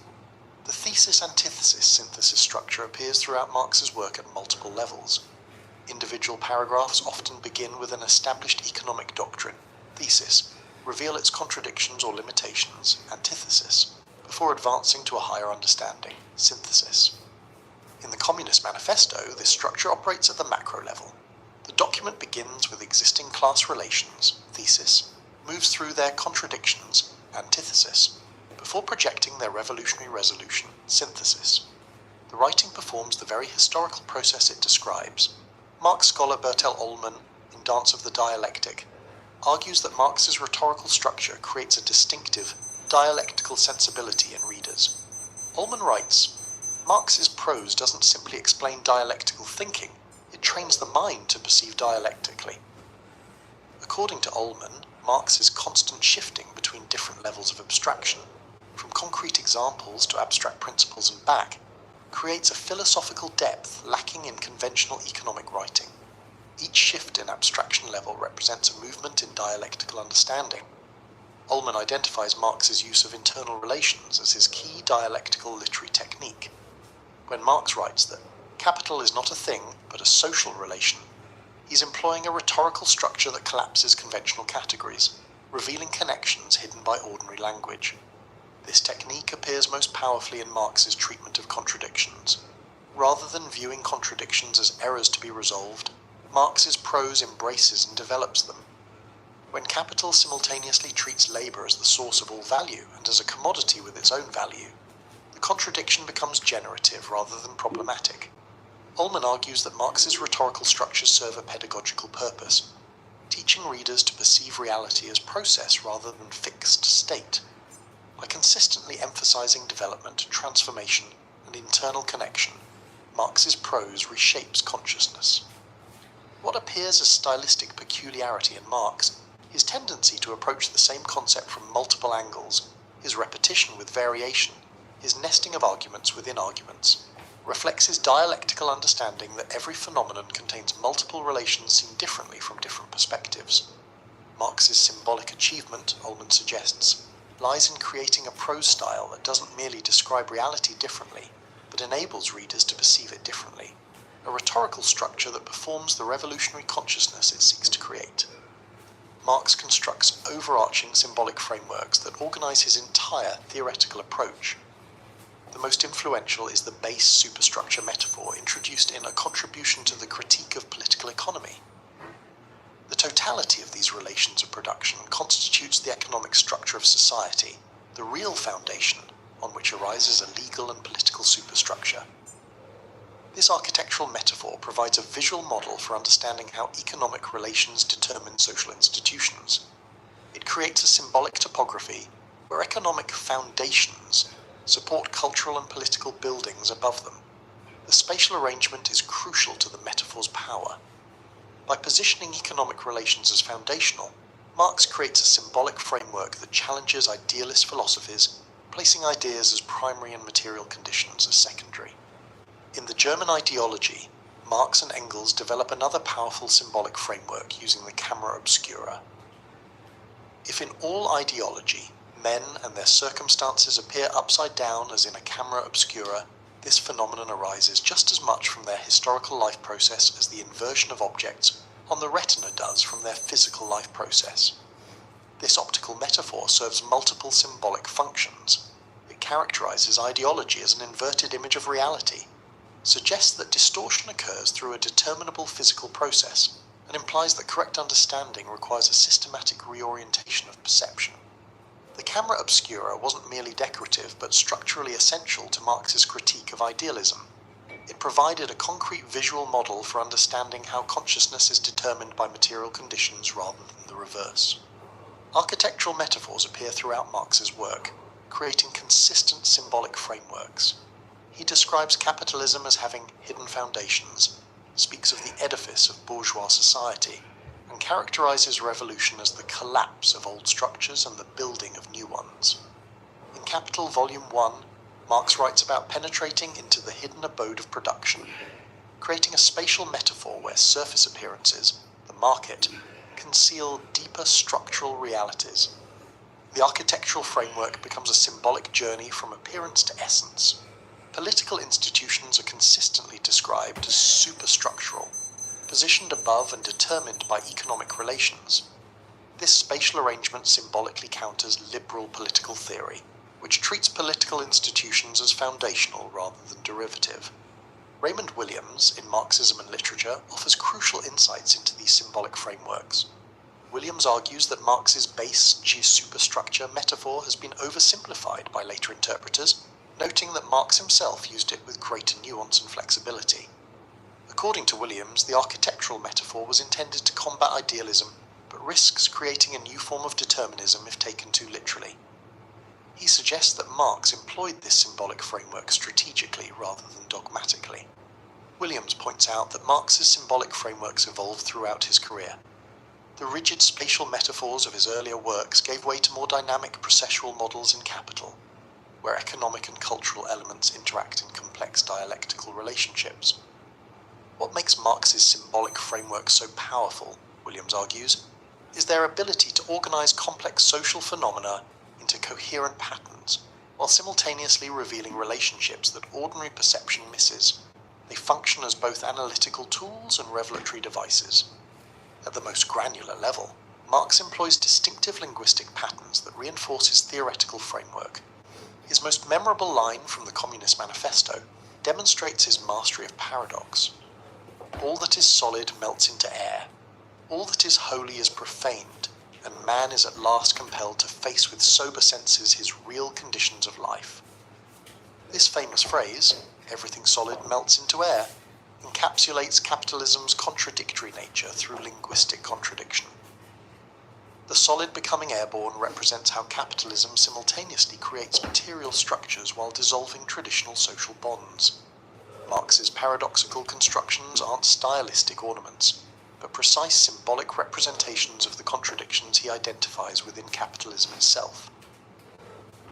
The thesis-antithesis synthesis structure appears throughout Marx's work at multiple levels. Individual paragraphs often begin with an established economic doctrine, thesis, reveal its contradictions or limitations, antithesis, before advancing to a higher understanding, synthesis. In the Communist Manifesto, this structure operates at the macro level. The document begins with existing class relations, thesis, moves through their contradictions, antithesis, before projecting their revolutionary resolution, synthesis. The writing performs the very historical process it describes. Marx scholar Bertel Ollmann, in Dance of the Dialectic, argues that Marx's rhetorical structure creates a distinctive, dialectical sensibility in readers. Ollmann writes, Marx's prose doesn't simply explain dialectical thinking, it trains the mind to perceive dialectically. According to Ollmann, Marx's constant shifting between different levels of abstraction, from concrete examples to abstract principles and back, creates a philosophical depth lacking in conventional economic writing. Each shift in abstraction level represents a movement in dialectical understanding. Ullmann identifies Marx's use of internal relations as his key dialectical literary technique. When Marx writes that capital is not a thing, but a social relation, he's employing a rhetorical structure that collapses conventional categories, revealing connections hidden by ordinary language. This technique appears most powerfully in Marx's treatment of contradictions. Rather than viewing contradictions as errors to be resolved, Marx's prose embraces and develops them. When capital simultaneously treats labour as the source of all value and as a commodity with its own value, the contradiction becomes generative rather than problematic. Ullmann argues that Marx's rhetorical structures serve a pedagogical purpose, teaching readers to perceive reality as process rather than fixed state. By consistently emphasizing development, transformation, and internal connection, Marx's prose reshapes consciousness. What appears as stylistic peculiarity in Marx, his tendency to approach the same concept from multiple angles, his repetition with variation, his nesting of arguments within arguments, reflects his dialectical understanding that every phenomenon contains multiple relations seen differently from different perspectives. Marx's symbolic achievement, Ullmann suggests, lies in creating a prose style that doesn't merely describe reality differently, but enables readers to perceive it differently, a rhetorical structure that performs the revolutionary consciousness it seeks to create. Marx constructs overarching symbolic frameworks that organize his entire theoretical approach. The most influential is the base superstructure metaphor introduced in A Contribution to the Critique of Political Economy. The totality of these relations of production constitutes the economic structure of society, the real foundation on which arises a legal and political superstructure. This architectural metaphor provides a visual model for understanding how economic relations determine social institutions. It creates a symbolic topography where economic foundations support cultural and political buildings above them. The spatial arrangement is crucial to the metaphor's power. By positioning economic relations as foundational, Marx creates a symbolic framework that challenges idealist philosophies, placing ideas as primary and material conditions as secondary. In the German ideology, Marx and Engels develop another powerful symbolic framework using the camera obscura. If in all ideology, Men and their circumstances appear upside down as in a camera obscura. This phenomenon arises just as much from their historical life process as the inversion of objects on the retina does from their physical life process. This optical metaphor serves multiple symbolic functions. It characterizes ideology as an inverted image of reality, suggests that distortion occurs through a determinable physical process, and implies that correct understanding requires a systematic reorientation of perception. The camera obscura wasn't merely decorative, but structurally essential to Marx's critique of idealism. It provided a concrete visual model for understanding how consciousness is determined by material conditions rather than the reverse. Architectural metaphors appear throughout Marx's work, creating consistent symbolic frameworks. He describes capitalism as having hidden foundations, speaks of the edifice of bourgeois society, and characterizes revolution as the collapse of old structures and the building of new ones. In Capital Volume 1, Marx writes about penetrating into the hidden abode of production, creating a spatial metaphor where surface appearances, the market, conceal deeper structural realities. The architectural framework becomes a symbolic journey from appearance to essence. Political institutions are consistently described as superstructural, positioned above and determined by economic relations. This spatial arrangement symbolically counters liberal political theory, which treats political institutions as foundational rather than derivative. Raymond Williams, in Marxism and Literature, offers crucial insights into these symbolic frameworks. Williams argues that Marx's base superstructure metaphor has been oversimplified by later interpreters, noting that Marx himself used it with greater nuance and flexibility. According to Williams, the architectural metaphor was intended to combat idealism, but risks creating a new form of determinism if taken too literally. He suggests that Marx employed this symbolic framework strategically rather than dogmatically. Williams points out that Marx's symbolic frameworks evolved throughout his career. The rigid spatial metaphors of his earlier works gave way to more dynamic processual models in Capital, where economic and cultural elements interact in complex dialectical relationships. What makes Marx's symbolic framework so powerful, Williams argues, is their ability to organize complex social phenomena into coherent patterns, while simultaneously revealing relationships that ordinary perception misses. They function as both analytical tools and revelatory devices. At the most granular level, Marx employs distinctive linguistic patterns that reinforce his theoretical framework. His most memorable line from the Communist Manifesto demonstrates his mastery of paradox. All that is solid melts into air. All that is holy is profaned, and man is at last compelled to face with sober senses his real conditions of life. This famous phrase, everything solid melts into air, encapsulates capitalism's contradictory nature through linguistic contradiction. The solid becoming airborne represents how capitalism simultaneously creates material structures while dissolving traditional social bonds. Marx's paradoxical constructions aren't stylistic ornaments, but precise symbolic representations of the contradictions he identifies within capitalism itself.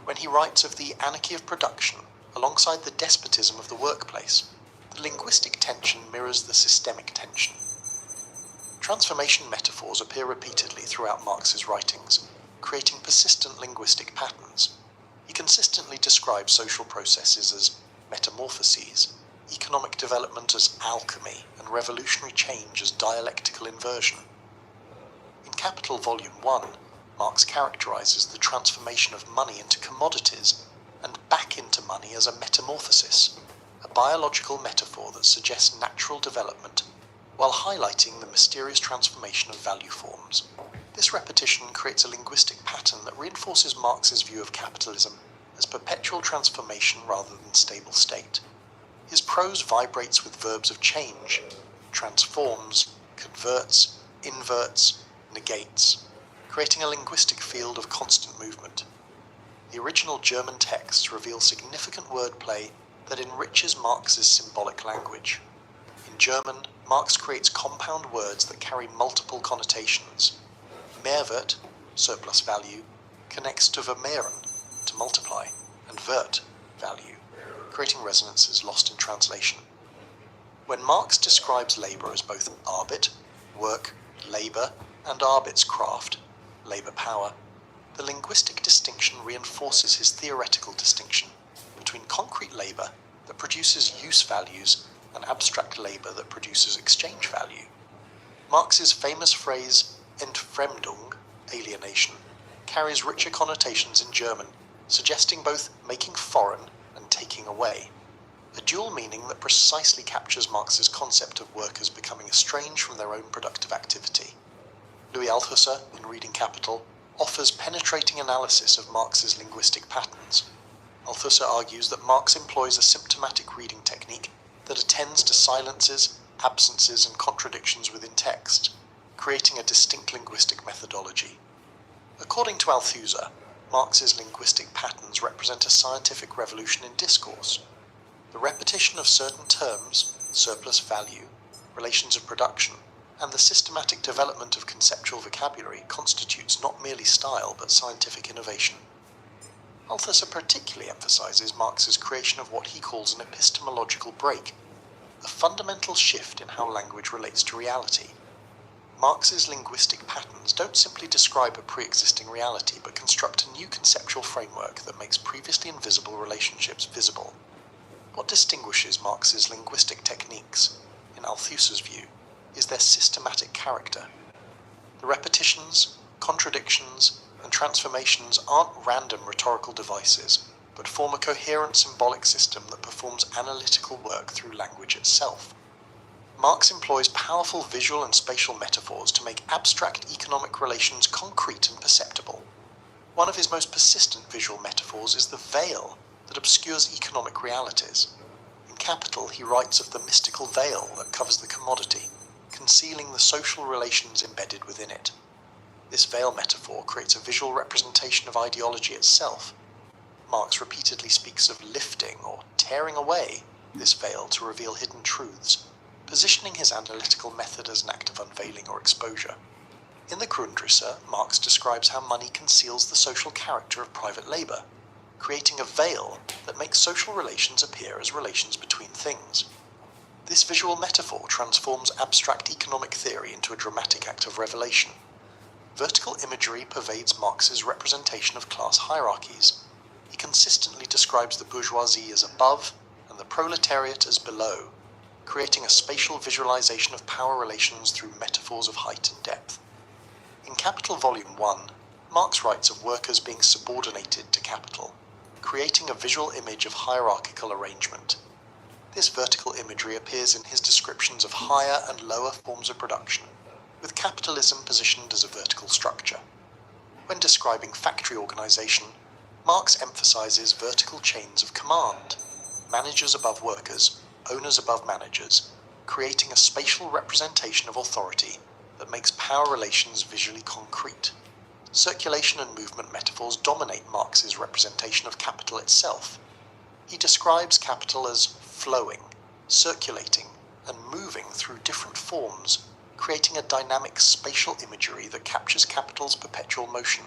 When he writes of the anarchy of production alongside the despotism of the workplace, the linguistic tension mirrors the systemic tension. Transformation metaphors appear repeatedly throughout Marx's writings, creating persistent linguistic patterns. He consistently describes social processes as metamorphoses, economic development as alchemy, and revolutionary change as dialectical inversion. In Capital Volume 1, Marx characterizes the transformation of money into commodities and back into money as a metamorphosis, a biological metaphor that suggests natural development while highlighting the mysterious transformation of value forms. This repetition creates a linguistic pattern that reinforces Marx's view of capitalism as perpetual transformation rather than stable state. His prose vibrates with verbs of change, transforms, converts, inverts, negates, creating a linguistic field of constant movement. The original German texts reveal significant wordplay that enriches Marx's symbolic language. In German, Marx creates compound words that carry multiple connotations. Mehrwert, surplus value, connects to vermehren, to multiply, and Wert, value, creating resonances lost in translation. When Marx describes labour as both Arbeit, work, labour, and Arbeitskraft, labour power, The linguistic distinction reinforces his theoretical distinction between concrete labour that produces use values and abstract labour that produces exchange value. Marx's famous phrase Entfremdung, alienation, carries richer connotations in German, suggesting both making foreign and taking away, a dual meaning that precisely captures Marx's concept of workers becoming estranged from their own productive activity. Louis Althusser, in Reading Capital, offers penetrating analysis of Marx's linguistic patterns. Althusser argues that Marx employs a symptomatic reading technique that attends to silences, absences, and contradictions within text, creating a distinct linguistic methodology. According to Althusser, Marx's linguistic patterns represent a scientific revolution in discourse. The repetition of certain terms, surplus value, relations of production, and the systematic development of conceptual vocabulary constitutes not merely style but scientific innovation. Althusser particularly emphasizes Marx's creation of what he calls an epistemological break, a fundamental shift in how language relates to reality. Marx's linguistic patterns don't simply describe a pre-existing reality but construct a new conceptual framework that makes previously invisible relationships visible. What distinguishes Marx's linguistic techniques, in Althusser's view, is their systematic character. The repetitions, contradictions, and transformations aren't random rhetorical devices, but form a coherent symbolic system that performs analytical work through language itself. Marx employs powerful visual and spatial metaphors to make abstract economic relations concrete and perceptible. One of his most persistent visual metaphors is the veil that obscures economic realities. In Capital, he writes of the mystical veil that covers the commodity, concealing the social relations embedded within it. This veil metaphor creates a visual representation of ideology itself. Marx repeatedly speaks of lifting or tearing away this veil to reveal hidden truths, positioning his analytical method as an act of unveiling or exposure. In the Grundrisse, Marx describes how money conceals the social character of private labour, creating a veil that makes social relations appear as relations between things. This visual metaphor transforms abstract economic theory into a dramatic act of revelation. Vertical imagery pervades Marx's representation of class hierarchies. He consistently describes the bourgeoisie as above and the proletariat as below, creating a spatial visualization of power relations through metaphors of height and depth. In Capital Volume 1, Marx writes of workers being subordinated to capital, creating a visual image of hierarchical arrangement. This vertical imagery appears in his descriptions of higher and lower forms of production, with capitalism positioned as a vertical structure. When describing factory organization, Marx emphasizes vertical chains of command, managers above workers, owners above managers, creating a spatial representation of authority that makes power relations visually concrete. Circulation and movement metaphors dominate Marx's representation of capital itself. He describes capital as flowing, circulating, and moving through different forms, creating a dynamic spatial imagery that captures capital's perpetual motion.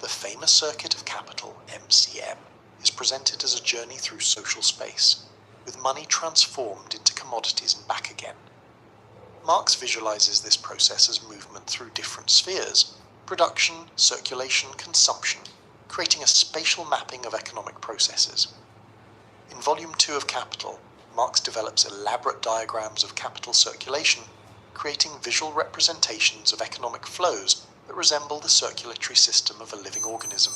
The famous circuit of capital, MCM, is presented as a journey through social space, with money transformed into commodities and back again. Marx visualizes this process as movement through different spheres: production, circulation, consumption, creating a spatial mapping of economic processes. In Volume 2 of Capital, Marx develops elaborate diagrams of capital circulation, creating visual representations of economic flows that resemble the circulatory system of a living organism.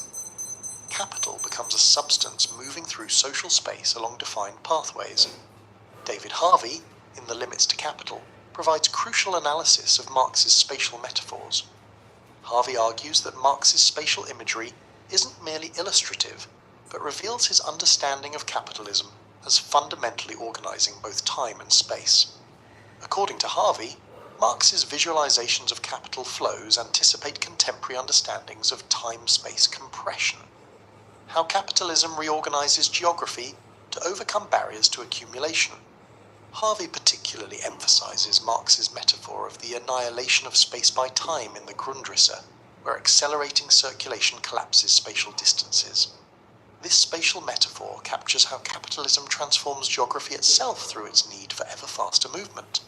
Capital becomes a substance moving through social space along defined pathways. David Harvey, in The Limits to Capital, provides crucial analysis of Marx's spatial metaphors. Harvey argues that Marx's spatial imagery isn't merely illustrative, but reveals his understanding of capitalism as fundamentally organizing both time and space. According to Harvey, Marx's visualizations of capital flows anticipate contemporary understandings of time-space compression, how capitalism reorganizes geography to overcome barriers to accumulation. Harvey particularly emphasizes Marx's metaphor of the annihilation of space by time in the Grundrisse, where accelerating circulation collapses spatial distances. This spatial metaphor captures how capitalism transforms geography itself through its need for ever faster movement.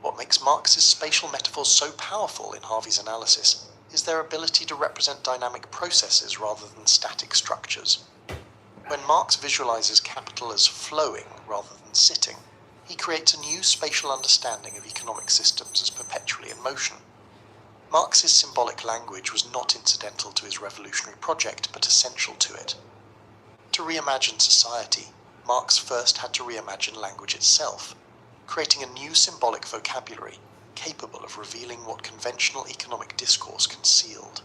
What makes Marx's spatial metaphors so powerful in Harvey's analysis is their ability to represent dynamic processes rather than static structures. When Marx visualizes capital as flowing rather than sitting, he creates a new spatial understanding of economic systems as perpetually in motion. Marx's symbolic language was not incidental to his revolutionary project, but essential to it. To reimagine society, Marx first had to reimagine language itself, creating a new symbolic vocabulary capable of revealing what conventional economic discourse concealed.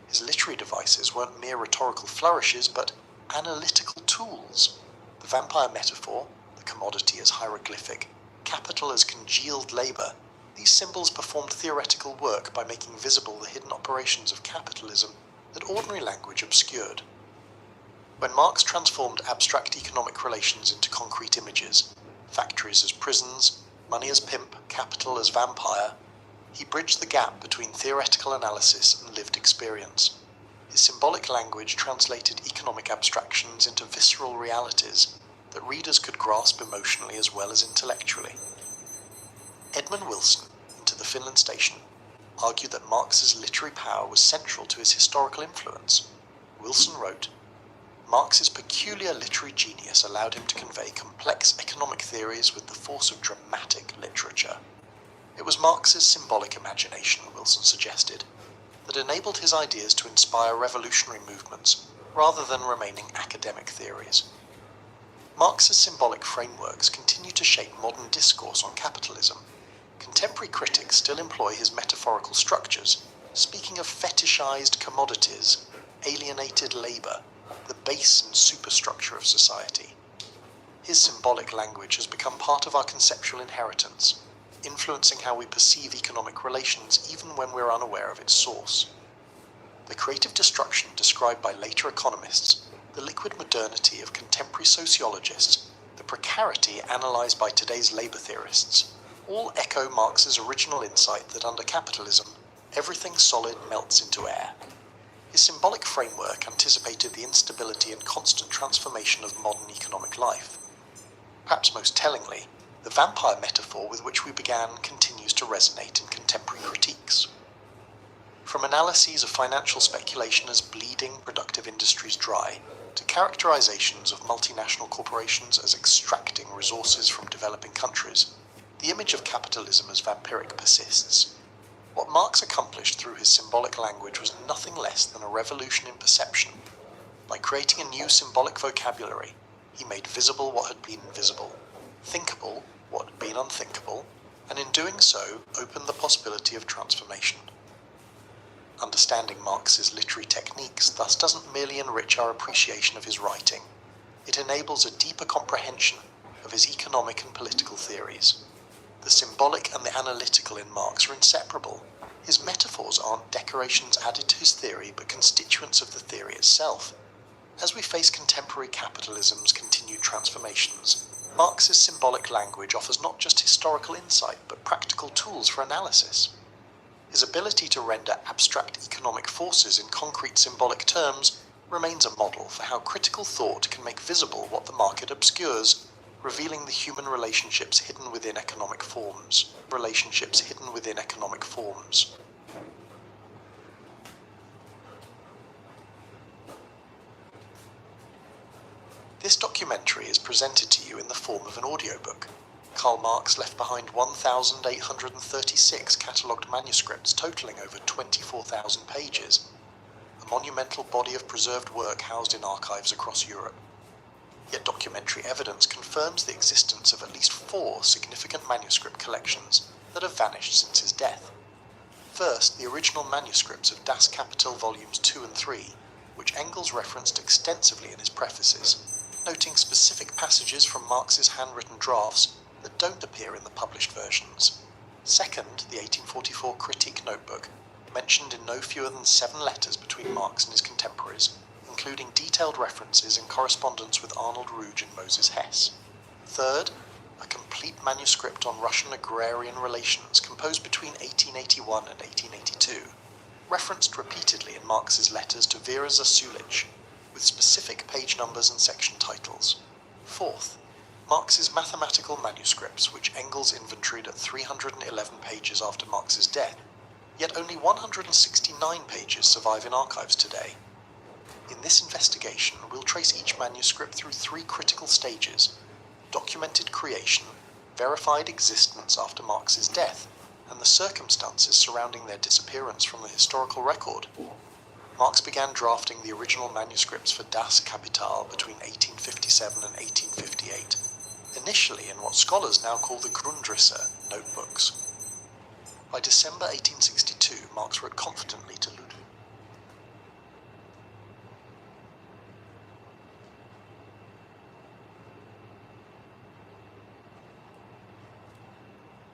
His literary devices weren't mere rhetorical flourishes, but analytical tools. The vampire metaphor, the commodity as hieroglyphic, capital as congealed labour, these symbols performed theoretical work by making visible the hidden operations of capitalism that ordinary language obscured. When Marx transformed abstract economic relations into concrete images, factories as prisons, money as pimp, capital as vampire, he bridged the gap between theoretical analysis and lived experience. His symbolic language translated economic abstractions into visceral realities that readers could grasp emotionally as well as intellectually. Edmund Wilson, Into the Finland Station, argued that Marx's literary power was central to his historical influence. Wilson wrote, "Marx's peculiar literary genius allowed him to convey complex economic theories with the force of dramatic literature." It was Marx's symbolic imagination, Wilson suggested, that enabled his ideas to inspire revolutionary movements rather than remaining academic theories. Marx's symbolic frameworks continue to shape modern discourse on capitalism. Contemporary critics still employ his metaphorical structures, speaking of fetishized commodities, alienated labor, the base and superstructure of society. His symbolic language has become part of our conceptual inheritance, influencing how we perceive economic relations even when we're unaware of its source. The creative destruction described by later economists, the liquid modernity of contemporary sociologists, the precarity analyzed by today's labor theorists, all echo Marx's original insight that under capitalism, everything solid melts into air. His symbolic framework anticipated the instability and constant transformation of modern economic life. Perhaps most tellingly, the vampire metaphor with which we began continues to resonate in contemporary critiques. From analyses of financial speculation as bleeding productive industries dry, to characterizations of multinational corporations as extracting resources from developing countries, the image of capitalism as vampiric persists. What Marx accomplished through his symbolic language was nothing less than a revolution in perception. By creating a new symbolic vocabulary, he made visible what had been invisible, thinkable what had been unthinkable, and in doing so opened the possibility of transformation. Understanding Marx's literary techniques thus doesn't merely enrich our appreciation of his writing, it enables a deeper comprehension of his economic and political theories. The symbolic and the analytical in Marx are inseparable. His metaphors aren't decorations added to his theory, but constituents of the theory itself. As we face contemporary capitalism's continued transformations, Marx's symbolic language offers not just historical insight, but practical tools for analysis. His ability to render abstract economic forces in concrete symbolic terms remains a model for how critical thought can make visible what the market obscures, revealing the human relationships hidden within economic forms. This documentary is presented to you in the form of an audiobook. Karl Marx left behind 1,836 catalogued manuscripts totaling over 24,000 pages, a monumental body of preserved work housed in archives across Europe. Yet documentary evidence confirms the existence of at least 4 significant manuscript collections that have vanished since his death. First, the original manuscripts of Das Kapital Volumes 2 and 3, which Engels referenced extensively in his prefaces, noting specific passages from Marx's handwritten drafts that don't appear in the published versions. Second, the 1844 Critique Notebook, mentioned in no fewer than 7 letters between Marx and his contemporaries, including detailed references in correspondence with Arnold Ruge and Moses Hess. Third, a complete manuscript on Russian agrarian relations composed between 1881 and 1882, referenced repeatedly in Marx's letters to Vera Zasulich, with specific page numbers and section titles. Fourth, Marx's mathematical manuscripts, which Engels inventoried at 311 pages after Marx's death, Yet only 169 pages survive in archives today. In this investigation, we'll trace each manuscript through 3 critical stages: documented creation, verified existence after Marx's death, and the circumstances surrounding their disappearance from the historical record. Marx began drafting the original manuscripts for Das Kapital between 1857 and 1858, initially in what scholars now call the Grundrisse notebooks. By December 1862, Marx wrote confidently to Ludwig.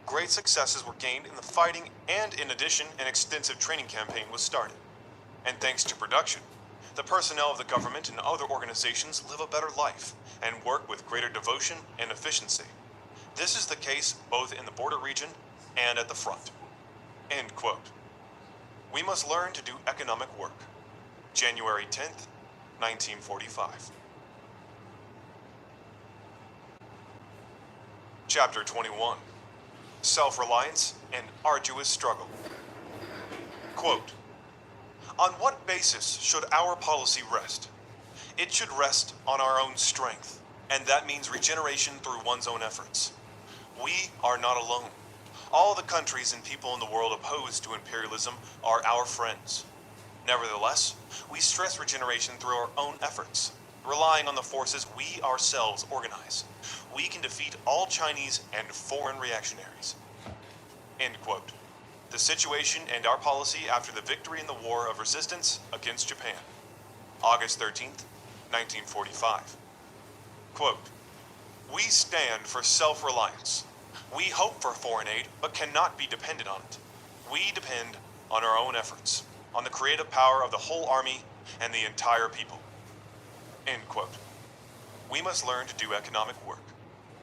Great successes were gained in the fighting, and in addition, an extensive training campaign was started. And thanks to production, the personnel of the government and other organizations live a better life and work with greater devotion and efficiency. This is the case both in the border region and at the front. End quote. We must learn to do economic work. January 10th, 1945. Chapter 21. Self-reliance and arduous struggle. Quote, "On what basis should our policy rest? It should rest on our own strength, and that means regeneration through one's own efforts. We are not alone. All the countries and people in the world opposed to imperialism are our friends. Nevertheless, we stress regeneration through our own efforts, relying on the forces we ourselves organize. We can defeat all Chinese and foreign reactionaries." End quote. The situation and our policy after the victory in the War of Resistance against Japan. August 13th, 1945. Quote, "We stand for self-reliance. We hope for foreign aid, but cannot be dependent on it. We depend on our own efforts, on the creative power of the whole army and the entire people." End quote. We must learn to do economic work.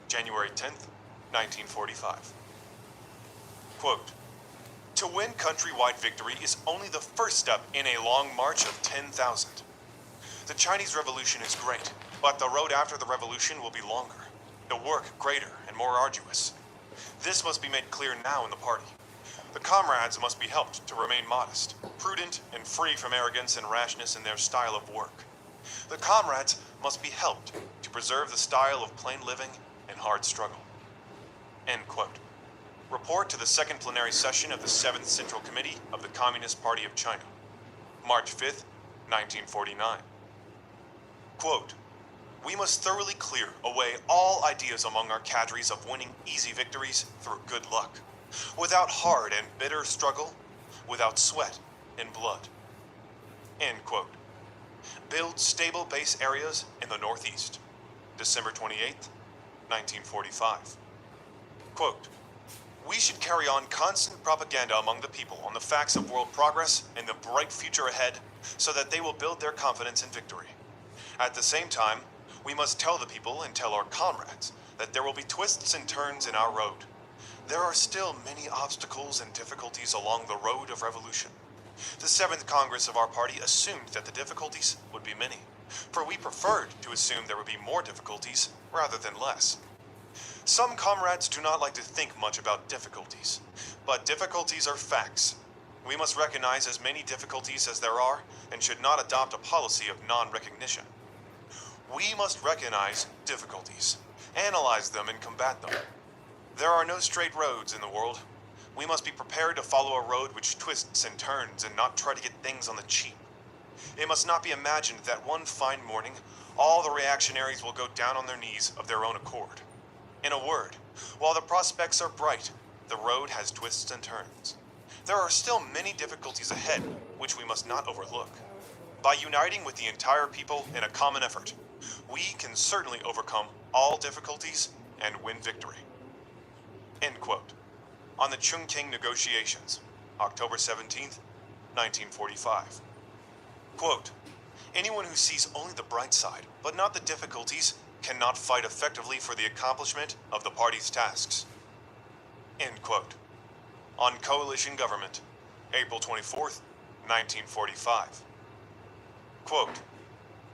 January 10th, 1945. Quote, "To win countrywide victory is only the first step in a long march of 10,000. The Chinese Revolution is great, but the road after the revolution will be longer, the work greater and more arduous. This must be made clear now in the party. The comrades must be helped to remain modest, prudent, and free from arrogance and rashness in their style of work. The comrades must be helped to preserve the style of plain living and hard struggle." End quote. Report to the Second Plenary Session of the 7th Central Committee of the Communist Party of China. March 5th, 1949. Quote, "We must thoroughly clear away all ideas among our cadres of winning easy victories through good luck, without hard and bitter struggle, without sweat and blood." End quote. Build stable base areas in the Northeast. December 28th, 1945. Quote, "We should carry on constant propaganda among the people on the facts of world progress and the bright future ahead so that they will build their confidence in victory. At the same time, we must tell the people and tell our comrades that there will be twists and turns in our road. There are still many obstacles and difficulties along the road of revolution. The 7th Congress of our party assumed that the difficulties would be many, for we preferred to assume there would be more difficulties rather than less. Some comrades do not like to think much about difficulties, but difficulties are facts. We must recognize as many difficulties as there are and should not adopt a policy of non-recognition. We must recognize difficulties, analyze them, and combat them. There are no straight roads in the world. We must be prepared to follow a road which twists and turns and not try to get things on the cheap. It must not be imagined that one fine morning all the reactionaries will go down on their knees of their own accord. In a word, while the prospects are bright, the road has twists and turns. There are still many difficulties ahead, which we must not overlook. By uniting with the entire people in a common effort, we can certainly overcome all difficulties and win victory." End quote. On the Chungking negotiations, October 17th, 1945. Quote, "Anyone who sees only the bright side, but not the difficulties, cannot fight effectively for the accomplishment of the party's tasks." End quote. On coalition government, April 24th, 1945. Quote,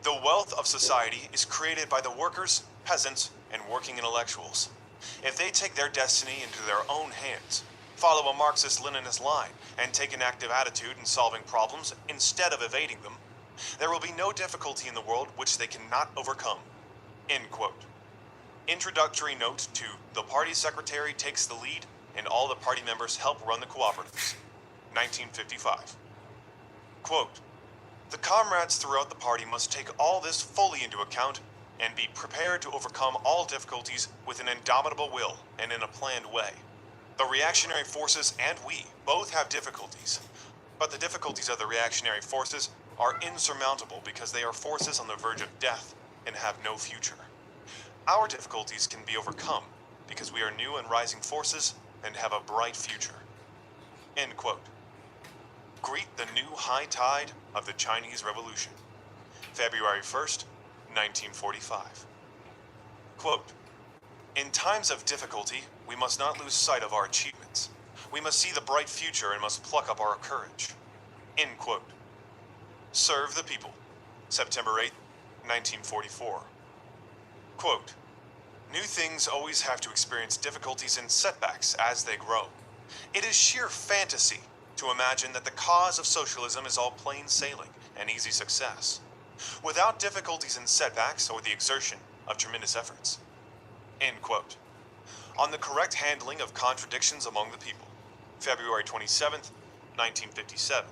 "The wealth of society is created by the workers, peasants, and working intellectuals. If they take their destiny into their own hands, follow a Marxist-Leninist line, and take an active attitude in solving problems instead of evading them, there will be no difficulty in the world which they cannot overcome. End quote. Introductory note to The Party Secretary Takes the Lead and All the Party Members Help Run the Cooperatives, 1955. Quote, the comrades throughout the party must take all this fully into account and be prepared to overcome all difficulties with an indomitable will and in a planned way. The reactionary forces and we both have difficulties, but the difficulties of the reactionary forces are insurmountable because they are forces on the verge of death and have no future. Our difficulties can be overcome because we are new and rising forces and have a bright future. End quote. Greet the new high tide of the Chinese Revolution. February 1st, 1945. Quote, in times of difficulty, we must not lose sight of our achievements. We must see the bright future and must pluck up our courage. End quote. Serve the people. September 8th, 1944. Quote, new things always have to experience difficulties and setbacks as they grow. It is sheer fantasy to imagine that the cause of socialism is all plain sailing and easy success, without difficulties and setbacks or the exertion of tremendous efforts. End quote. On the correct handling of contradictions among the people. February 27th, 1957.